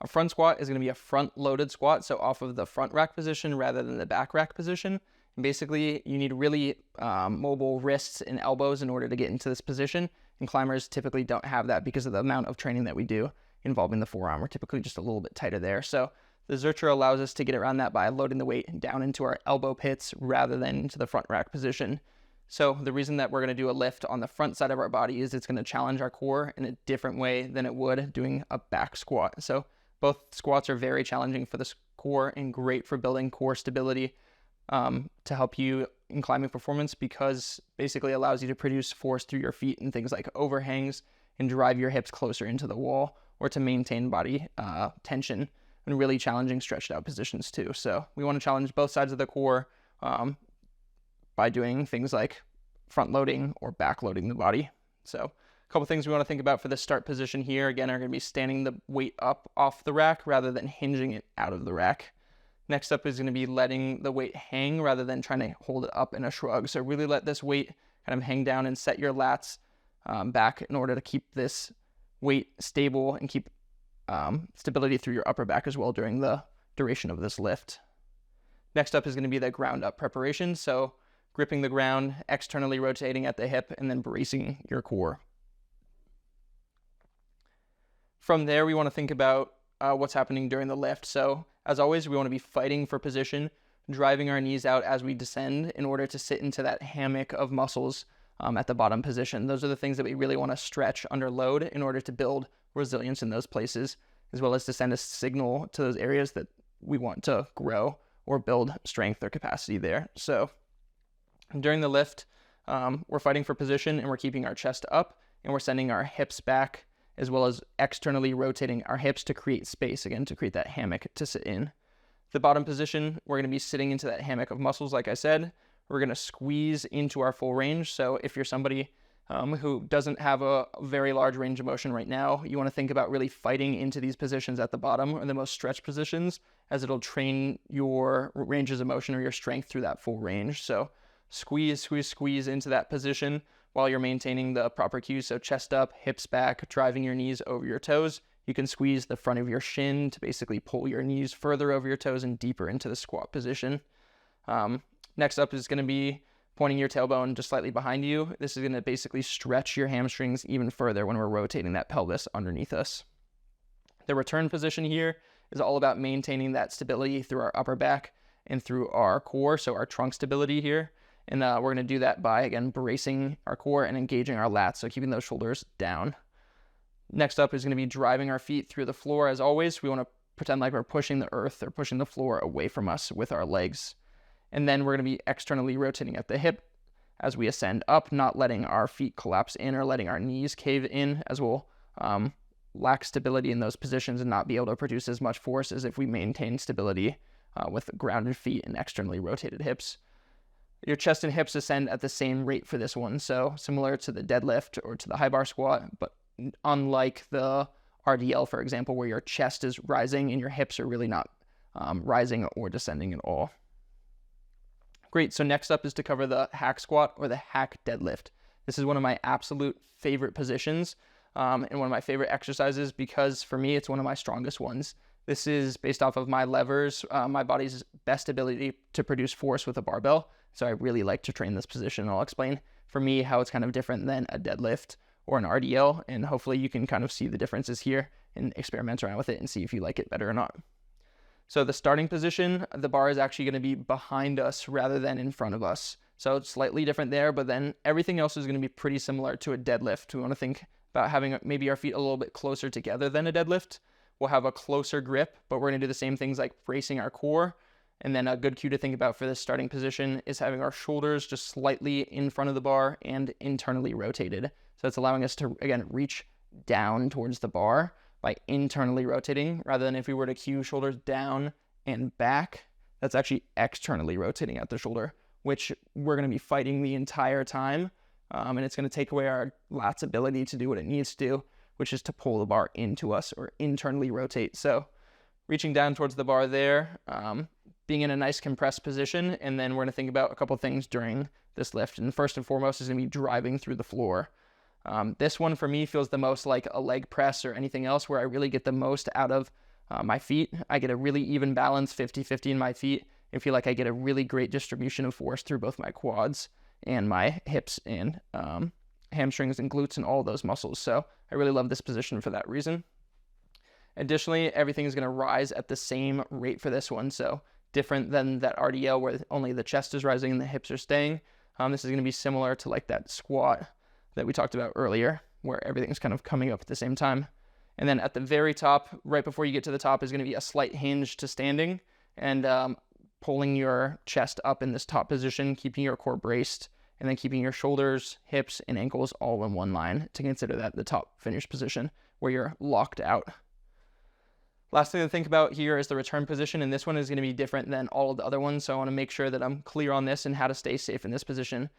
A front squat is going to be a front-loaded squat, so off of the front rack position rather than the back rack position. And basically, you need really mobile wrists and elbows in order to get into this position, and climbers typically don't have that because of the amount of training that we do involving the forearm. We're typically just a little bit tighter there. So the Zercher allows us to get around that by loading the weight down into our elbow pits rather than into the front rack position. So the reason that we're going to do a lift on the front side of our body is it's going to challenge our core in a different way than it would doing a back squat. So both squats are very challenging for the core and great for building core stability to help you in climbing performance, because basically allows you to produce force through your feet and things like overhangs and drive your hips closer into the wall, or to maintain body tension in really challenging stretched out positions too. So we want to challenge both sides of the core by doing things like front loading or back loading the body. So a couple things we want to think about for the start position here, again, are going to be standing the weight up off the rack rather than hinging it out of the rack. Next up is going to be letting the weight hang rather than trying to hold it up in a shrug. So really let this weight kind of hang down and set your lats back in order to keep this weight stable and keep stability through your upper back as well during the duration of this lift. Next up is going to be the ground up preparation. So gripping the ground, externally rotating at the hip, and then bracing your core. From there, we want to think about what's happening during the lift. So as always, we want to be fighting for position, driving our knees out as we descend in order to sit into that hammock of muscles at the bottom position. Those are the things that we really want to stretch under load in order to build resilience in those places, as well as to send a signal to those areas that we want to grow or build strength or capacity there. So during the lift, we're fighting for position and we're keeping our chest up and we're sending our hips back, as well as externally rotating our hips to create space, again, to create that hammock to sit in. The bottom position, we're going to be sitting into that hammock of muscles, like I said. We're going to squeeze into our full range. So if you're somebody who doesn't have a very large range of motion right now, you want to think about really fighting into these positions at the bottom, or the most stretched positions, as it'll train your ranges of motion or your strength through that full range. So squeeze, squeeze, squeeze into that position while you're maintaining the proper cues. So chest up, hips back, driving your knees over your toes. You can squeeze the front of your shin to basically pull your knees further over your toes and deeper into the squat position. Next up is going to be pointing your tailbone just slightly behind you. This is going to basically stretch your hamstrings even further when we're rotating that pelvis underneath us. The return position here is all about maintaining that stability through our upper back and through our core, so our trunk stability here. And we're going to do that by, again, bracing our core and engaging our lats, so keeping those shoulders down. Next up is going to be driving our feet through the floor. As always, we want to pretend like we're pushing the earth or pushing the floor away from us with our legs. And then we're going to be externally rotating at the hip as we ascend up, not letting our feet collapse in or letting our knees cave in, as we'll lack stability in those positions and not be able to produce as much force as if we maintain stability with grounded feet and externally rotated hips. Your chest and hips ascend at the same rate for this one, so similar to the deadlift or to the high bar squat, but unlike the RDL, for example, where your chest is rising and your hips are really not rising or descending at all. Great, so next up is to cover the hack squat or the hack deadlift. This is one of my absolute favorite positions and one of my favorite exercises because for me, it's one of my strongest ones. This is based off of my levers, my body's best ability to produce force with a barbell. So I really like to train this position. I'll explain for me how it's kind of different than a deadlift or an RDL. And hopefully you can kind of see the differences here and experiment around with it and see if you like it better or not. So the starting position, the bar is actually going to be behind us rather than in front of us. So it's slightly different there, but then everything else is going to be pretty similar to a deadlift. We want to think about having maybe our feet a little bit closer together than a deadlift. We'll have a closer grip, but we're going to do the same things like bracing our core. And then a good cue to think about for this starting position is having our shoulders just slightly in front of the bar and internally rotated. So it's allowing us to, again, reach down towards the bar by internally rotating rather than if we were to cue shoulders down and back, that's actually externally rotating at the shoulder, which we're going to be fighting the entire time. And it's going to take away our lat's ability to do what it needs to do, which is to pull the bar into us or internally rotate. So reaching down towards the bar there, being in a nice compressed position, and then we're going to think about a couple things during this lift. And first and foremost is going to be driving through the floor. This one for me feels the most like a leg press or anything else where I really get the most out of my feet. I get a really even balance, 50-50 in my feet. I feel like I get a really great distribution of force through both my quads and my hips and hamstrings and glutes and all those muscles. So I really love this position for that reason. Additionally, everything is going to rise at the same rate for this one. So different than that RDL where only the chest is rising and the hips are staying. This is going to be similar to like that squat that we talked about earlier, where everything's kind of coming up at the same time. And then at the very top, right before you get to the top, is going to be a slight hinge to standing and pulling your chest up in this top position, keeping your core braced, and then keeping your shoulders, hips, and ankles all in one line to consider that the top finish position where you're locked out. Last thing to think about here is the return position, and this one is going to be different than all of the other ones, so I want to make sure that I'm clear on this and how to stay safe in this position.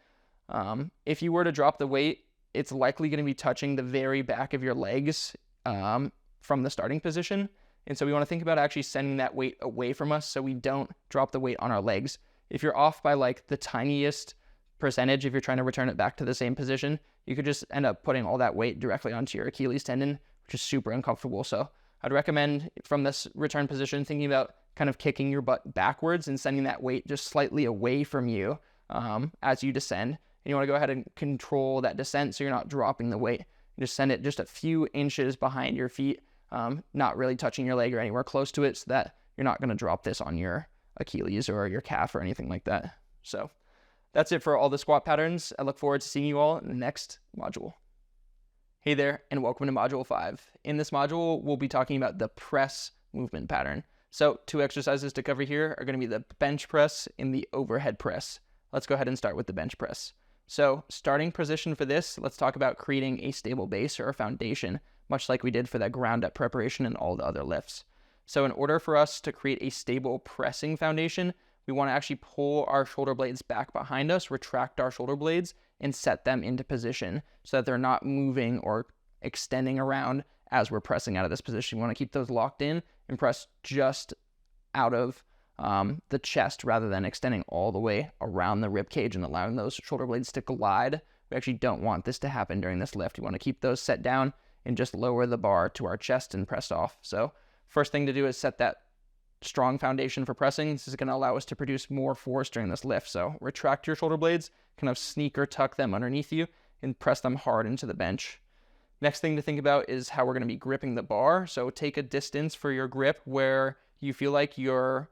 If you were to drop the weight, it's likely going to be touching the very back of your legs from the starting position. And so we want to think about actually sending that weight away from us so we don't drop the weight on our legs. If you're off by like the tiniest percentage, if you're trying to return it back to the same position, you could just end up putting all that weight directly onto your Achilles tendon, which is super uncomfortable. So I'd recommend from this return position, thinking about kind of kicking your butt backwards and sending that weight just slightly away from you as you descend. And you want to go ahead and control that descent so you're not dropping the weight. You just send it just a few inches behind your feet, not really touching your leg or anywhere close to it so that you're not going to drop this on your Achilles or your calf or anything like that. So that's it for all the squat patterns. I look forward to seeing you all in the next module. Hey there, and welcome to Module 5. In this module, we'll be talking about the press movement pattern. So 2 exercises to cover here are going to be the bench press and the overhead press. Let's go ahead and start with the bench press. So starting position for this, let's talk about creating a stable base or a foundation, much like we did for that ground up preparation and all the other lifts. So in order for us to create a stable pressing foundation, we want to actually pull our shoulder blades back behind us, retract our shoulder blades, and set them into position so that they're not moving or extending around as we're pressing out of this position. We want to keep those locked in and press just out of the chest rather than extending all the way around the rib cage and allowing those shoulder blades to glide. We actually don't want this to happen during this lift. We want to keep those set down and just lower the bar to our chest and press off. So first thing to do is set that strong foundation for pressing. This is going to allow us to produce more force during this lift. So retract your shoulder blades, kind of sneak or tuck them underneath you and press them hard into the bench. Next thing to think about is how we're going to be gripping the bar. So take a distance for your grip where you feel like your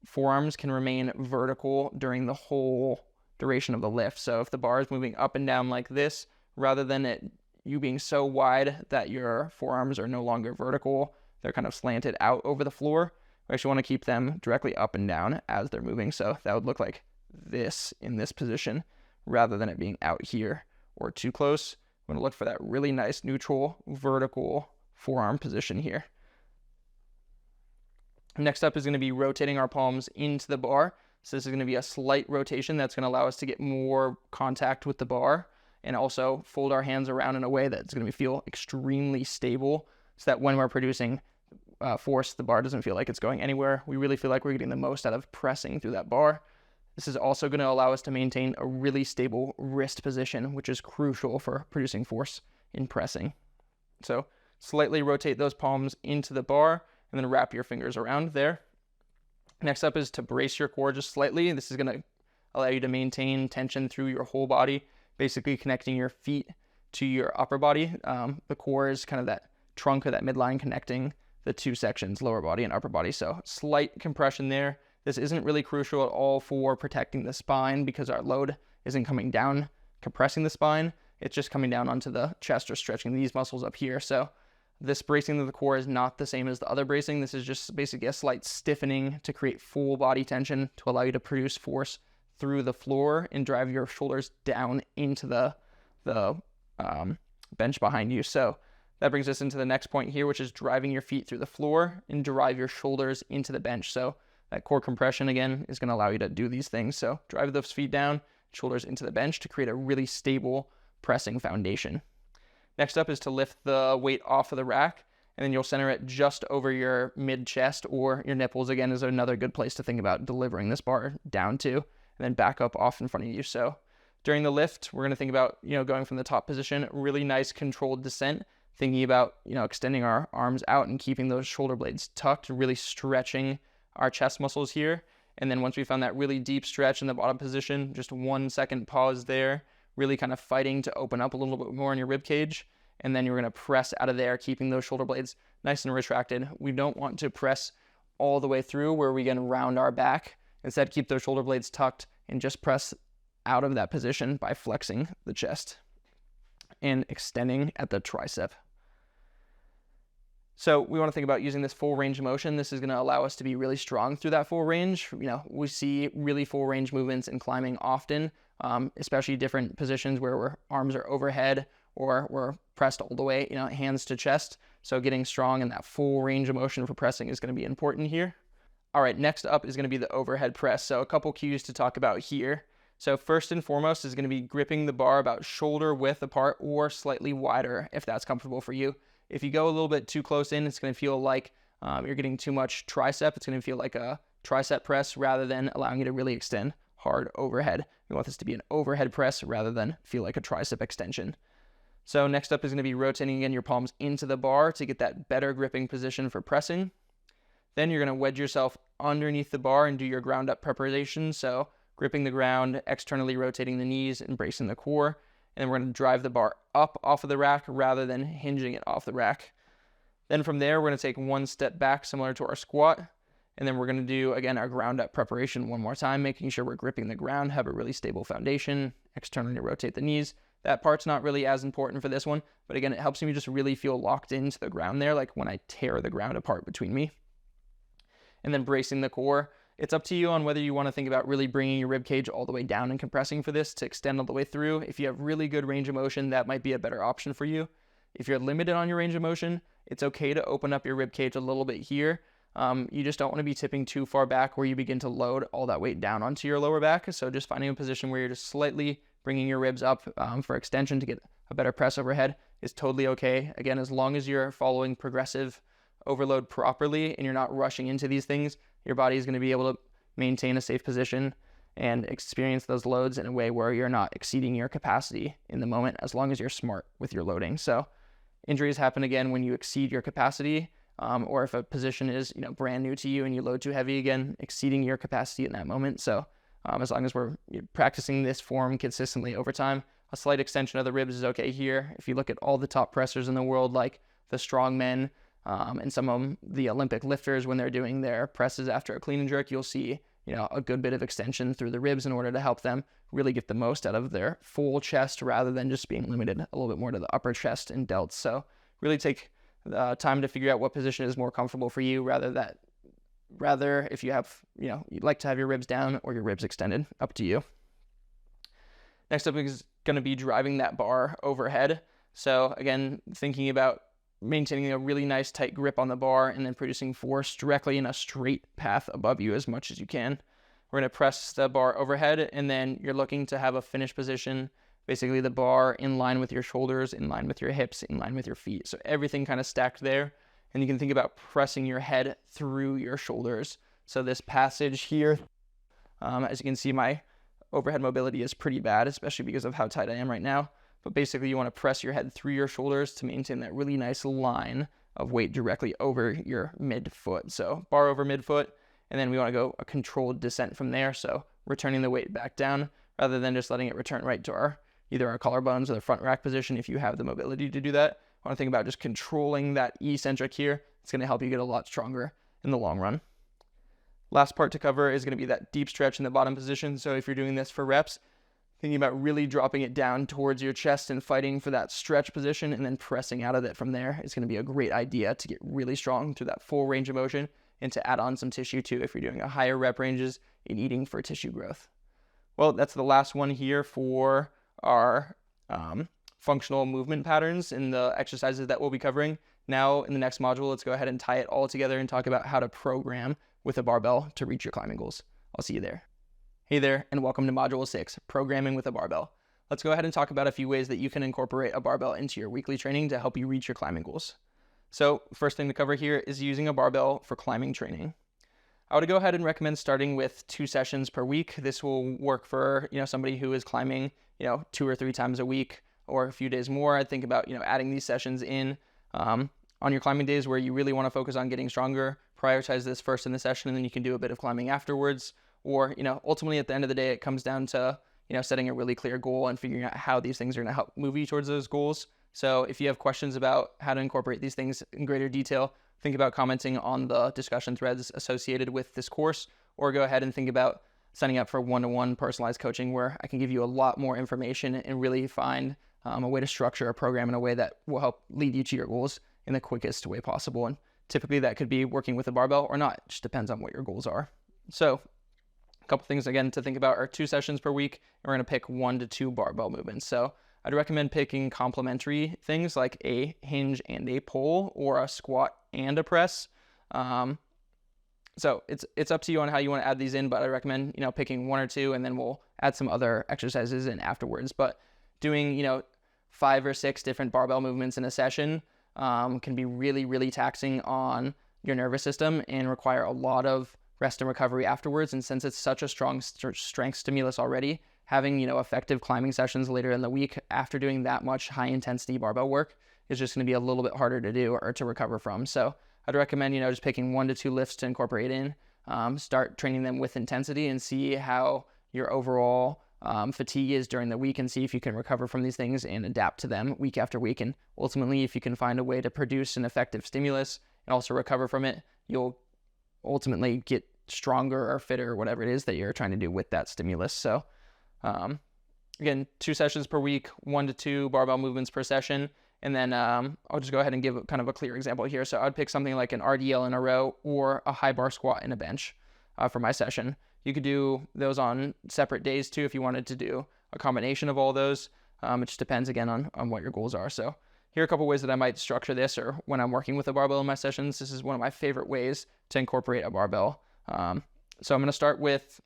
forearms can remain vertical during the whole duration of the lift. So if the bar is moving up and down like this, rather than you being so wide that your forearms are no longer vertical, they're kind of slanted out over the floor. We actually want to keep them directly up and down as they're moving. So that would look like this in this position rather than it being out here or too close. I'm going to look for that really nice neutral vertical forearm position here. Next up is going to be rotating our palms into the bar. So this is going to be a slight rotation that's going to allow us to get more contact with the bar and also fold our hands around in a way that's going to feel extremely stable so that when we're producing force, the bar doesn't feel like it's going anywhere. We really feel like we're getting the most out of pressing through that bar. This is also going to allow us to maintain a really stable wrist position, which is crucial for producing force in pressing. So slightly rotate those palms into the bar and then wrap your fingers around there. Next up is to brace your core just slightly. This is going to allow you to maintain tension through your whole body, basically connecting your feet to your upper body. The core is kind of that trunk or that midline connecting the two sections, lower body and upper body. So slight compression there. This isn't really crucial at all for protecting the spine because our load isn't coming down, compressing the spine. It's just coming down onto the chest or stretching these muscles up here. So this bracing of the core is not the same as the other bracing. This is just basically a slight stiffening to create full body tension to allow you to produce force through the floor and drive your shoulders down into the bench behind you. So that brings us into the next point here, which is driving your feet through the floor and drive your shoulders into the bench. So that core compression, again, is going to allow you to do these things. So drive those feet down, shoulders into the bench to create a really stable pressing foundation. Next up is to lift the weight off of the rack, and then you'll center it just over your mid-chest or your nipples. Again, is another good place to think about delivering this bar down to, and then back up off in front of you. So during the lift, we're going to think about, going from the top position, really nice controlled descent, thinking about, extending our arms out and keeping those shoulder blades tucked, really stretching our chest muscles here. And then once we found that really deep stretch in the bottom position, just 1 second pause there, really kind of fighting to open up a little bit more in your rib cage. And then you're going to press out of there, keeping those shoulder blades nice and retracted. We don't want to press all the way through where we can round our back. Instead, keep those shoulder blades tucked and just press out of that position by flexing the chest and extending at the tricep. So we want to think about using this full range of motion. This is going to allow us to be really strong through that full range. We see really full range movements in climbing often, especially different positions where our arms are overhead or we're pressed all the way, hands to chest. So getting strong in that full range of motion for pressing is going to be important here. All right, next up is going to be the overhead press. So a couple cues to talk about here. So first and foremost is going to be gripping the bar about shoulder width apart or slightly wider if that's comfortable for you. If you go a little bit too close in, it's going to feel like you're getting too much tricep. It's going to feel like a tricep press rather than allowing you to really extend hard overhead. We want this to be an overhead press rather than feel like a tricep extension. So next up is going to be rotating again your palms into the bar to get that better gripping position for pressing. Then you're going to wedge yourself underneath the bar and do your ground up preparation. So gripping the ground, externally rotating the knees and bracing the core. And then we're going to drive the bar up off of the rack rather than hinging it off the rack. Then from there, we're going to take 1 step back similar to our squat. And then we're going to do, again, our ground up preparation one more time, making sure we're gripping the ground, have a really stable foundation, externally rotate the knees. That part's not really as important for this one, but again, it helps me just really feel locked into the ground there, like when I tear the ground apart between me. And then bracing the core. It's up to you on whether you want to think about really bringing your rib cage all the way down and compressing for this to extend all the way through. If you have really good range of motion, that might be a better option for you. If you're limited on your range of motion, it's okay to open up your rib cage a little bit here. You just don't want to be tipping too far back where you begin to load all that weight down onto your lower back. So just finding a position where you're just slightly bringing your ribs up for extension to get a better press overhead is totally okay. Again, as long as you're following progressive overload properly and you're not rushing into these things, your body is going to be able to maintain a safe position and experience those loads in a way where you're not exceeding your capacity in the moment, as long as you're smart with your loading. So injuries happen again when you exceed your capacity, or if a position is brand new to you and you load too heavy, again, exceeding your capacity in that moment. So as long as we're practicing this form consistently over time, a slight extension of the ribs is okay here. If you look at all the top pressers in the world, like the strongmen, and some of them, the Olympic lifters, when they're doing their presses after a clean and jerk, you'll see, a good bit of extension through the ribs in order to help them really get the most out of their full chest rather than just being limited a little bit more to the upper chest and delts. So really take the time to figure out what position is more comfortable for you, rather if you have, you'd like to have your ribs down or your ribs extended, up to you. Next up is going to be driving that bar overhead. So again, thinking about maintaining a really nice tight grip on the bar and then producing force directly in a straight path above you as much as you can. We're going to press the bar overhead, and then you're looking to have a finish position, basically the bar in line with your shoulders, in line with your hips, in line with your feet. So everything kind of stacked there. And you can think about pressing your head through your shoulders. So this passage here, as you can see, my overhead mobility is pretty bad, especially because of how tight I am right now. But basically you want to press your head through your shoulders to maintain that really nice line of weight directly over your midfoot. So bar over midfoot, and then we want to go a controlled descent from there. So returning the weight back down rather than just letting it return right to either our collarbones or the front rack position if you have the mobility to do that. I want to think about just controlling that eccentric here. It's going to help you get a lot stronger in the long run. Last part to cover is going to be that deep stretch in the bottom position. So if you're doing this for reps, thinking about really dropping it down towards your chest and fighting for that stretch position and then pressing out of it from there is going to be a great idea to get really strong through that full range of motion and to add on some tissue too if you're doing a higher rep ranges and eating for tissue growth. Well, that's the last one here for our functional movement patterns and the exercises that we'll be covering. Now in the next module, let's go ahead and tie it all together and talk about how to program with a barbell to reach your climbing goals. I'll see you there. Hey there, and welcome to Module 6, Programming with a Barbell. Let's go ahead and talk about a few ways that you can incorporate a barbell into your weekly training to help you reach your climbing goals. So first thing to cover here is using a barbell for climbing training. I would go ahead and recommend starting with 2 sessions per week. This will work for somebody who is climbing 2 or 3 times a week or a few days more. I'd think about adding these sessions in on your climbing days where you really want to focus on getting stronger. Prioritize this first in the session, and then you can do a bit of climbing afterwards. Or ultimately at the end of the day, it comes down to setting a really clear goal and figuring out how these things are going to help move you towards those goals. So if you have questions about how to incorporate these things in greater detail, think about commenting on the discussion threads associated with this course, or go ahead and think about signing up for one-to-one personalized coaching where I can give you a lot more information and really find a way to structure a program in a way that will help lead you to your goals in the quickest way possible. And typically that could be working with a barbell or not. It just depends on what your goals are. So a couple things again to think about are 2 sessions per week, and we're going to pick 1 to 2 barbell movements. So I'd recommend picking complementary things like a hinge and a pull, or a squat and a press. So it's up to you on how you want to add these in, but I recommend picking 1 or 2, and then we'll add some other exercises in afterwards. But doing 5 or 6 different barbell movements in a session can be really, really taxing on your nervous system and require a lot of rest and recovery afterwards. And since it's such a strong strength stimulus already, having effective climbing sessions later in the week after doing that much high intensity barbell work is just going to be a little bit harder to do or to recover from. So I'd recommend just picking 1 to 2 lifts to incorporate in, start training them with intensity and see how your overall fatigue is during the week, and see if you can recover from these things and adapt to them week after week. And ultimately, if you can find a way to produce an effective stimulus and also recover from it, you'll ultimately get stronger or fitter or whatever it is that you're trying to do with that stimulus. So again, 2 sessions per week, 1 to 2 barbell movements per session. And then I'll just go ahead and give kind of a clear example here. So I'd pick something like an RDL in a row or a high bar squat in a bench for my session. You could do those on separate days too if you wanted to do a combination of all those. It just depends again on what your goals are. So here are a couple ways that I might structure this, or when I'm working with a barbell in my sessions. This is one of my favorite ways to incorporate a barbell. So I'm going to start with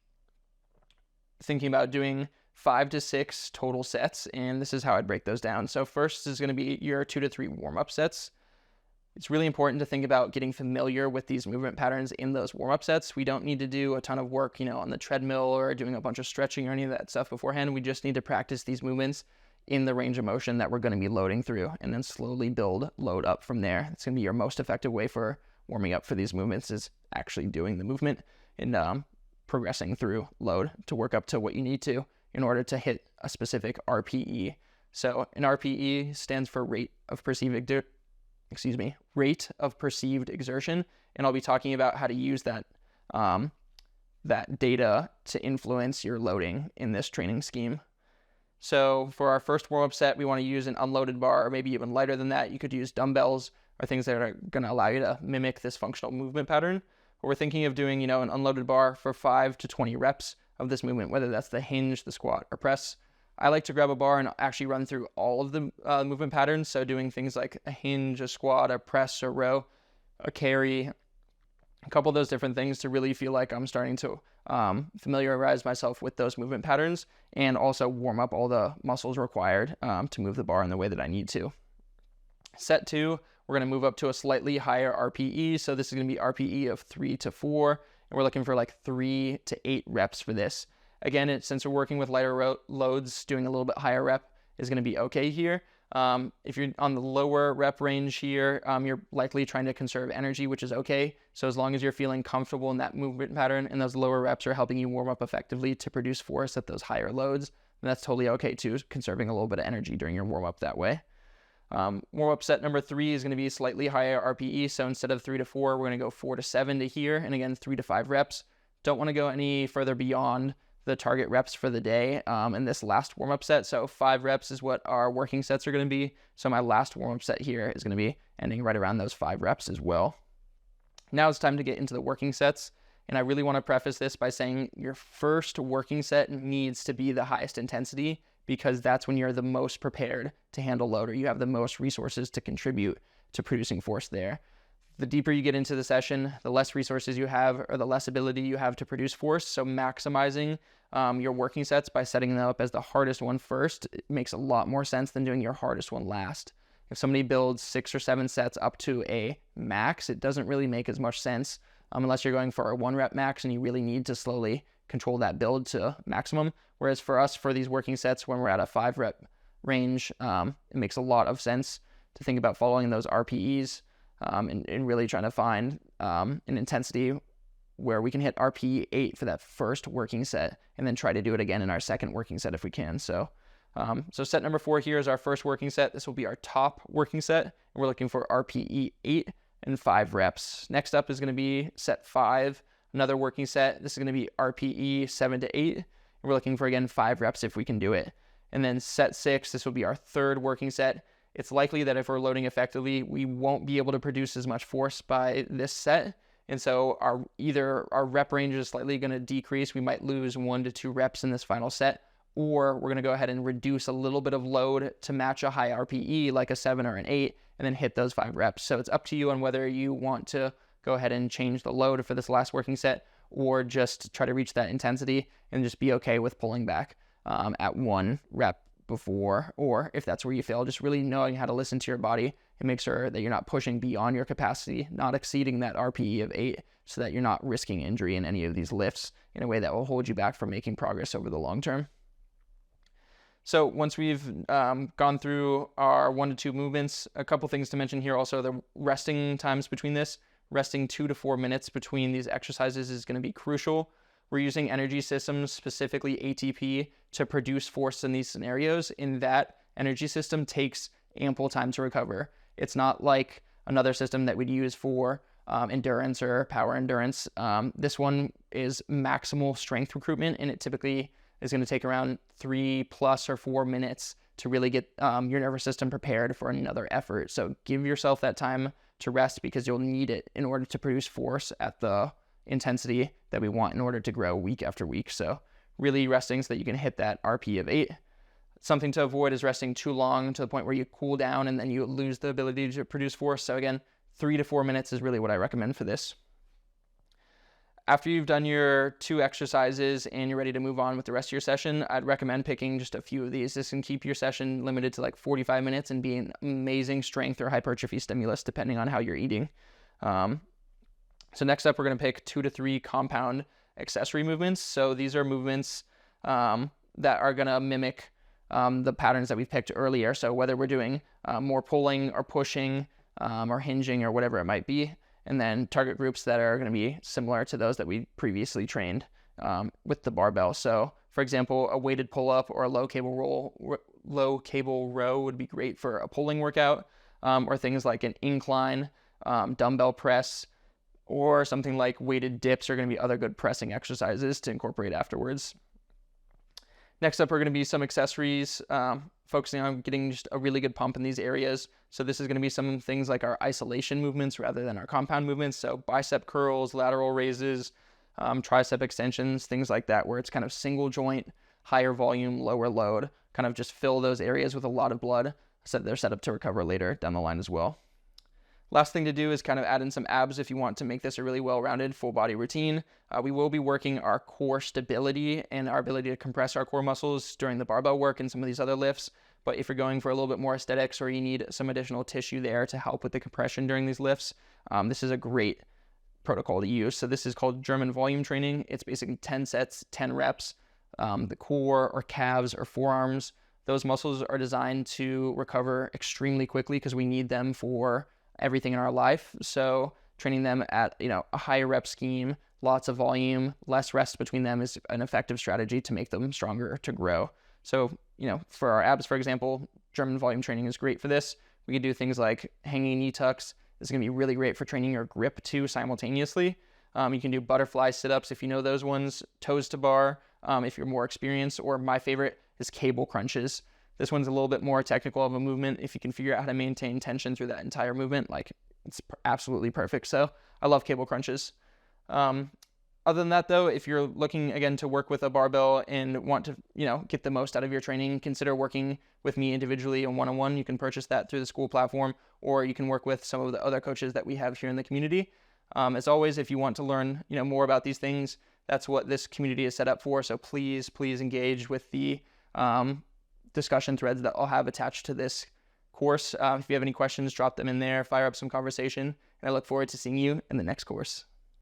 thinking about doing 5 to 6 total sets, and this is how I'd break those down. So first is going to be your 2 to 3 warm-up sets. It's really important to think about getting familiar with these movement patterns in those warm-up sets. We don't need to do a ton of work, on the treadmill or doing a bunch of stretching or any of that stuff beforehand. We just need to practice these movements in the range of motion that we're going to be loading through, and then slowly load up from there. It's going to be your most effective way for warming up for these movements, is actually doing the movement and progressing through load to work up to what you need to in order to hit a specific RPE. So an RPE stands for rate of perceived exertion, and I'll be talking about how to use that data to influence your loading in this training scheme. So for our first warm-up set, we want to use an unloaded bar, or maybe even lighter than that. You could use dumbbells or things that are going to allow you to mimic this functional movement pattern. But we're thinking of doing, an unloaded bar for 5 to 20 reps of this movement, whether that's the hinge, the squat, or press. I like to grab a bar and actually run through all of the movement patterns. So doing things like a hinge, a squat, a press, a row, a carry, a couple of those different things to really feel like I'm starting to familiarize myself with those movement patterns, and also warm up all the muscles required to move the bar in the way that I need to. Set 2, we're going to move up to a slightly higher RPE. So this is going to be RPE of 3 to 4, and we're looking for like 3 to 8 reps for this. Again, since we're working with lighter loads, doing a little bit higher rep is going to be okay here. If you're on the lower rep range here, you're likely trying to conserve energy, which is okay. So as long as you're feeling comfortable in that movement pattern and those lower reps are helping you warm up effectively to produce force at those higher loads, then that's totally okay too, conserving a little bit of energy during your warm up that way. Warm-up set number 3 is going to be slightly higher RPE. So instead of 3 to 4, we're going to go 4 to 7 to here. And again, 3 to 5 reps. Don't want to go any further beyond the target reps for the day in this last warm-up set. So 5 reps is what our working sets are going to be. So my last warm-up set here is going to be ending right around those 5 reps as well. Now it's time to get into the working sets. And I really want to preface this by saying your first working set needs to be the highest intensity, because that's when you're the most prepared to handle load, or you have the most resources to contribute to producing force there. The deeper you get into the session, the less resources you have, or the less ability you have to produce force. So maximizing your working sets by setting them up as the hardest one first, it makes a lot more sense than doing your hardest one last. If somebody builds 6 or 7 sets up to a max, it doesn't really make as much sense unless you're going for a 1 rep max and you really need to slowly control that build to maximum. Whereas for us, for these working sets, when we're at a 5 rep range, it makes a lot of sense to think about following those RPEs and really trying to find an intensity where we can hit RPE 8 for that first working set and then try to do it again in our second working set if we can. So set number 4 here is our first working set. This will be our top working set, and we're looking for RPE 8 and 5 reps. Next up is going to be set 5, another working set. This is going to be RPE 7 to 8. We're looking for, again, 5 reps if we can do it. And then set 6, this will be our third working set. It's likely that if we're loading effectively, we won't be able to produce as much force by this set. And so either our rep range is slightly going to decrease. We might lose 1 to 2 reps in this final set, or we're going to go ahead and reduce a little bit of load to match a high RPE like a 7 or an 8, and then hit those 5 reps. So it's up to you on whether you want to go ahead and change the load for this last working set, or just try to reach that intensity and just be okay with pulling back at 1 rep before, or if that's where you fail, just really knowing how to listen to your body and make sure that you're not pushing beyond your capacity, not exceeding that RPE of 8, so that you're not risking injury in any of these lifts in a way that will hold you back from making progress over the long term. So once we've gone through our 1 to 2 movements, a couple things to mention here also, the resting times between this. Resting 2 to 4 minutes between these exercises is going to be crucial. We're using energy systems, specifically ATP, to produce force in these scenarios, and that energy system takes ample time to recover. It's not like another system that we'd use for endurance or power endurance. This one is maximal strength recruitment, and it typically is going to take around 3 plus or 4 minutes to really get your nervous system prepared for another effort. So give yourself that time to rest, because you'll need it in order to produce force at the intensity that we want in order to grow week after week. So really resting so that you can hit that RP of 8. Something to avoid is resting too long to the point where you cool down and then you lose the ability to produce force. So again, 3 to 4 minutes is really what I recommend for this. After you've done your 2 exercises and you're ready to move on with the rest of your session, I'd recommend picking just a few of these. This can keep your session limited to like 45 minutes and be an amazing strength or hypertrophy stimulus depending on how you're eating. So next up, we're going to pick 2 to 3 compound accessory movements. So these are movements that are going to mimic the patterns that we picked earlier. So whether we're doing more pulling or pushing or hinging or whatever it might be, and then target groups that are going to be similar to those that we previously trained with the barbell. So for example, a weighted pull-up or a low cable row would be great for a pulling workout, or things like an incline, dumbbell press, or something like weighted dips are going to be other good pressing exercises to incorporate afterwards. Next up are going to be some accessories, focusing on getting just a really good pump in these areas. So this is going to be some things like our isolation movements rather than our compound movements. So bicep curls, lateral raises, tricep extensions, things like that, where it's kind of single joint, higher volume, lower load, kind of just fill those areas with a lot of blood so that they're set up to recover later down the line as well. Last thing to do is kind of add in some abs if you want to make this a really well-rounded full body routine. We will be working our core stability and our ability to compress our core muscles during the barbell work and some of these other lifts, But if you're going for a little bit more aesthetics or you need some additional tissue there to help with the compression during these lifts, this is a great protocol to use. So this is called German volume training. It's basically 10 sets, 10 reps. The core or calves or forearms, those muscles are designed to recover extremely quickly because we need them for everything in our life. So training them at, a higher rep scheme, lots of volume, less rest between them is an effective strategy to make them stronger, to grow. So, for our abs, for example, German volume training is great for this. We can do things like hanging knee tucks. This is going to be really great for training your grip too simultaneously. You can do butterfly sit-ups if you know those ones, toes to bar if you're more experienced, or my favorite is cable crunches. This one's a little bit more technical of a movement. If you can figure out how to maintain tension through that entire movement, it's absolutely perfect. So I love cable crunches. Other than that though, if you're looking again to work with a barbell and want to, get the most out of your training, consider working with me individually and one-on-one. You can purchase that through the school platform, or you can work with some of the other coaches that we have here in the community. As always, if you want to learn, more about these things, that's what this community is set up for. So please engage with the discussion threads that I'll have attached to this course. If you have any questions, drop them in there, fire up some conversation, and I look forward to seeing you in the next course.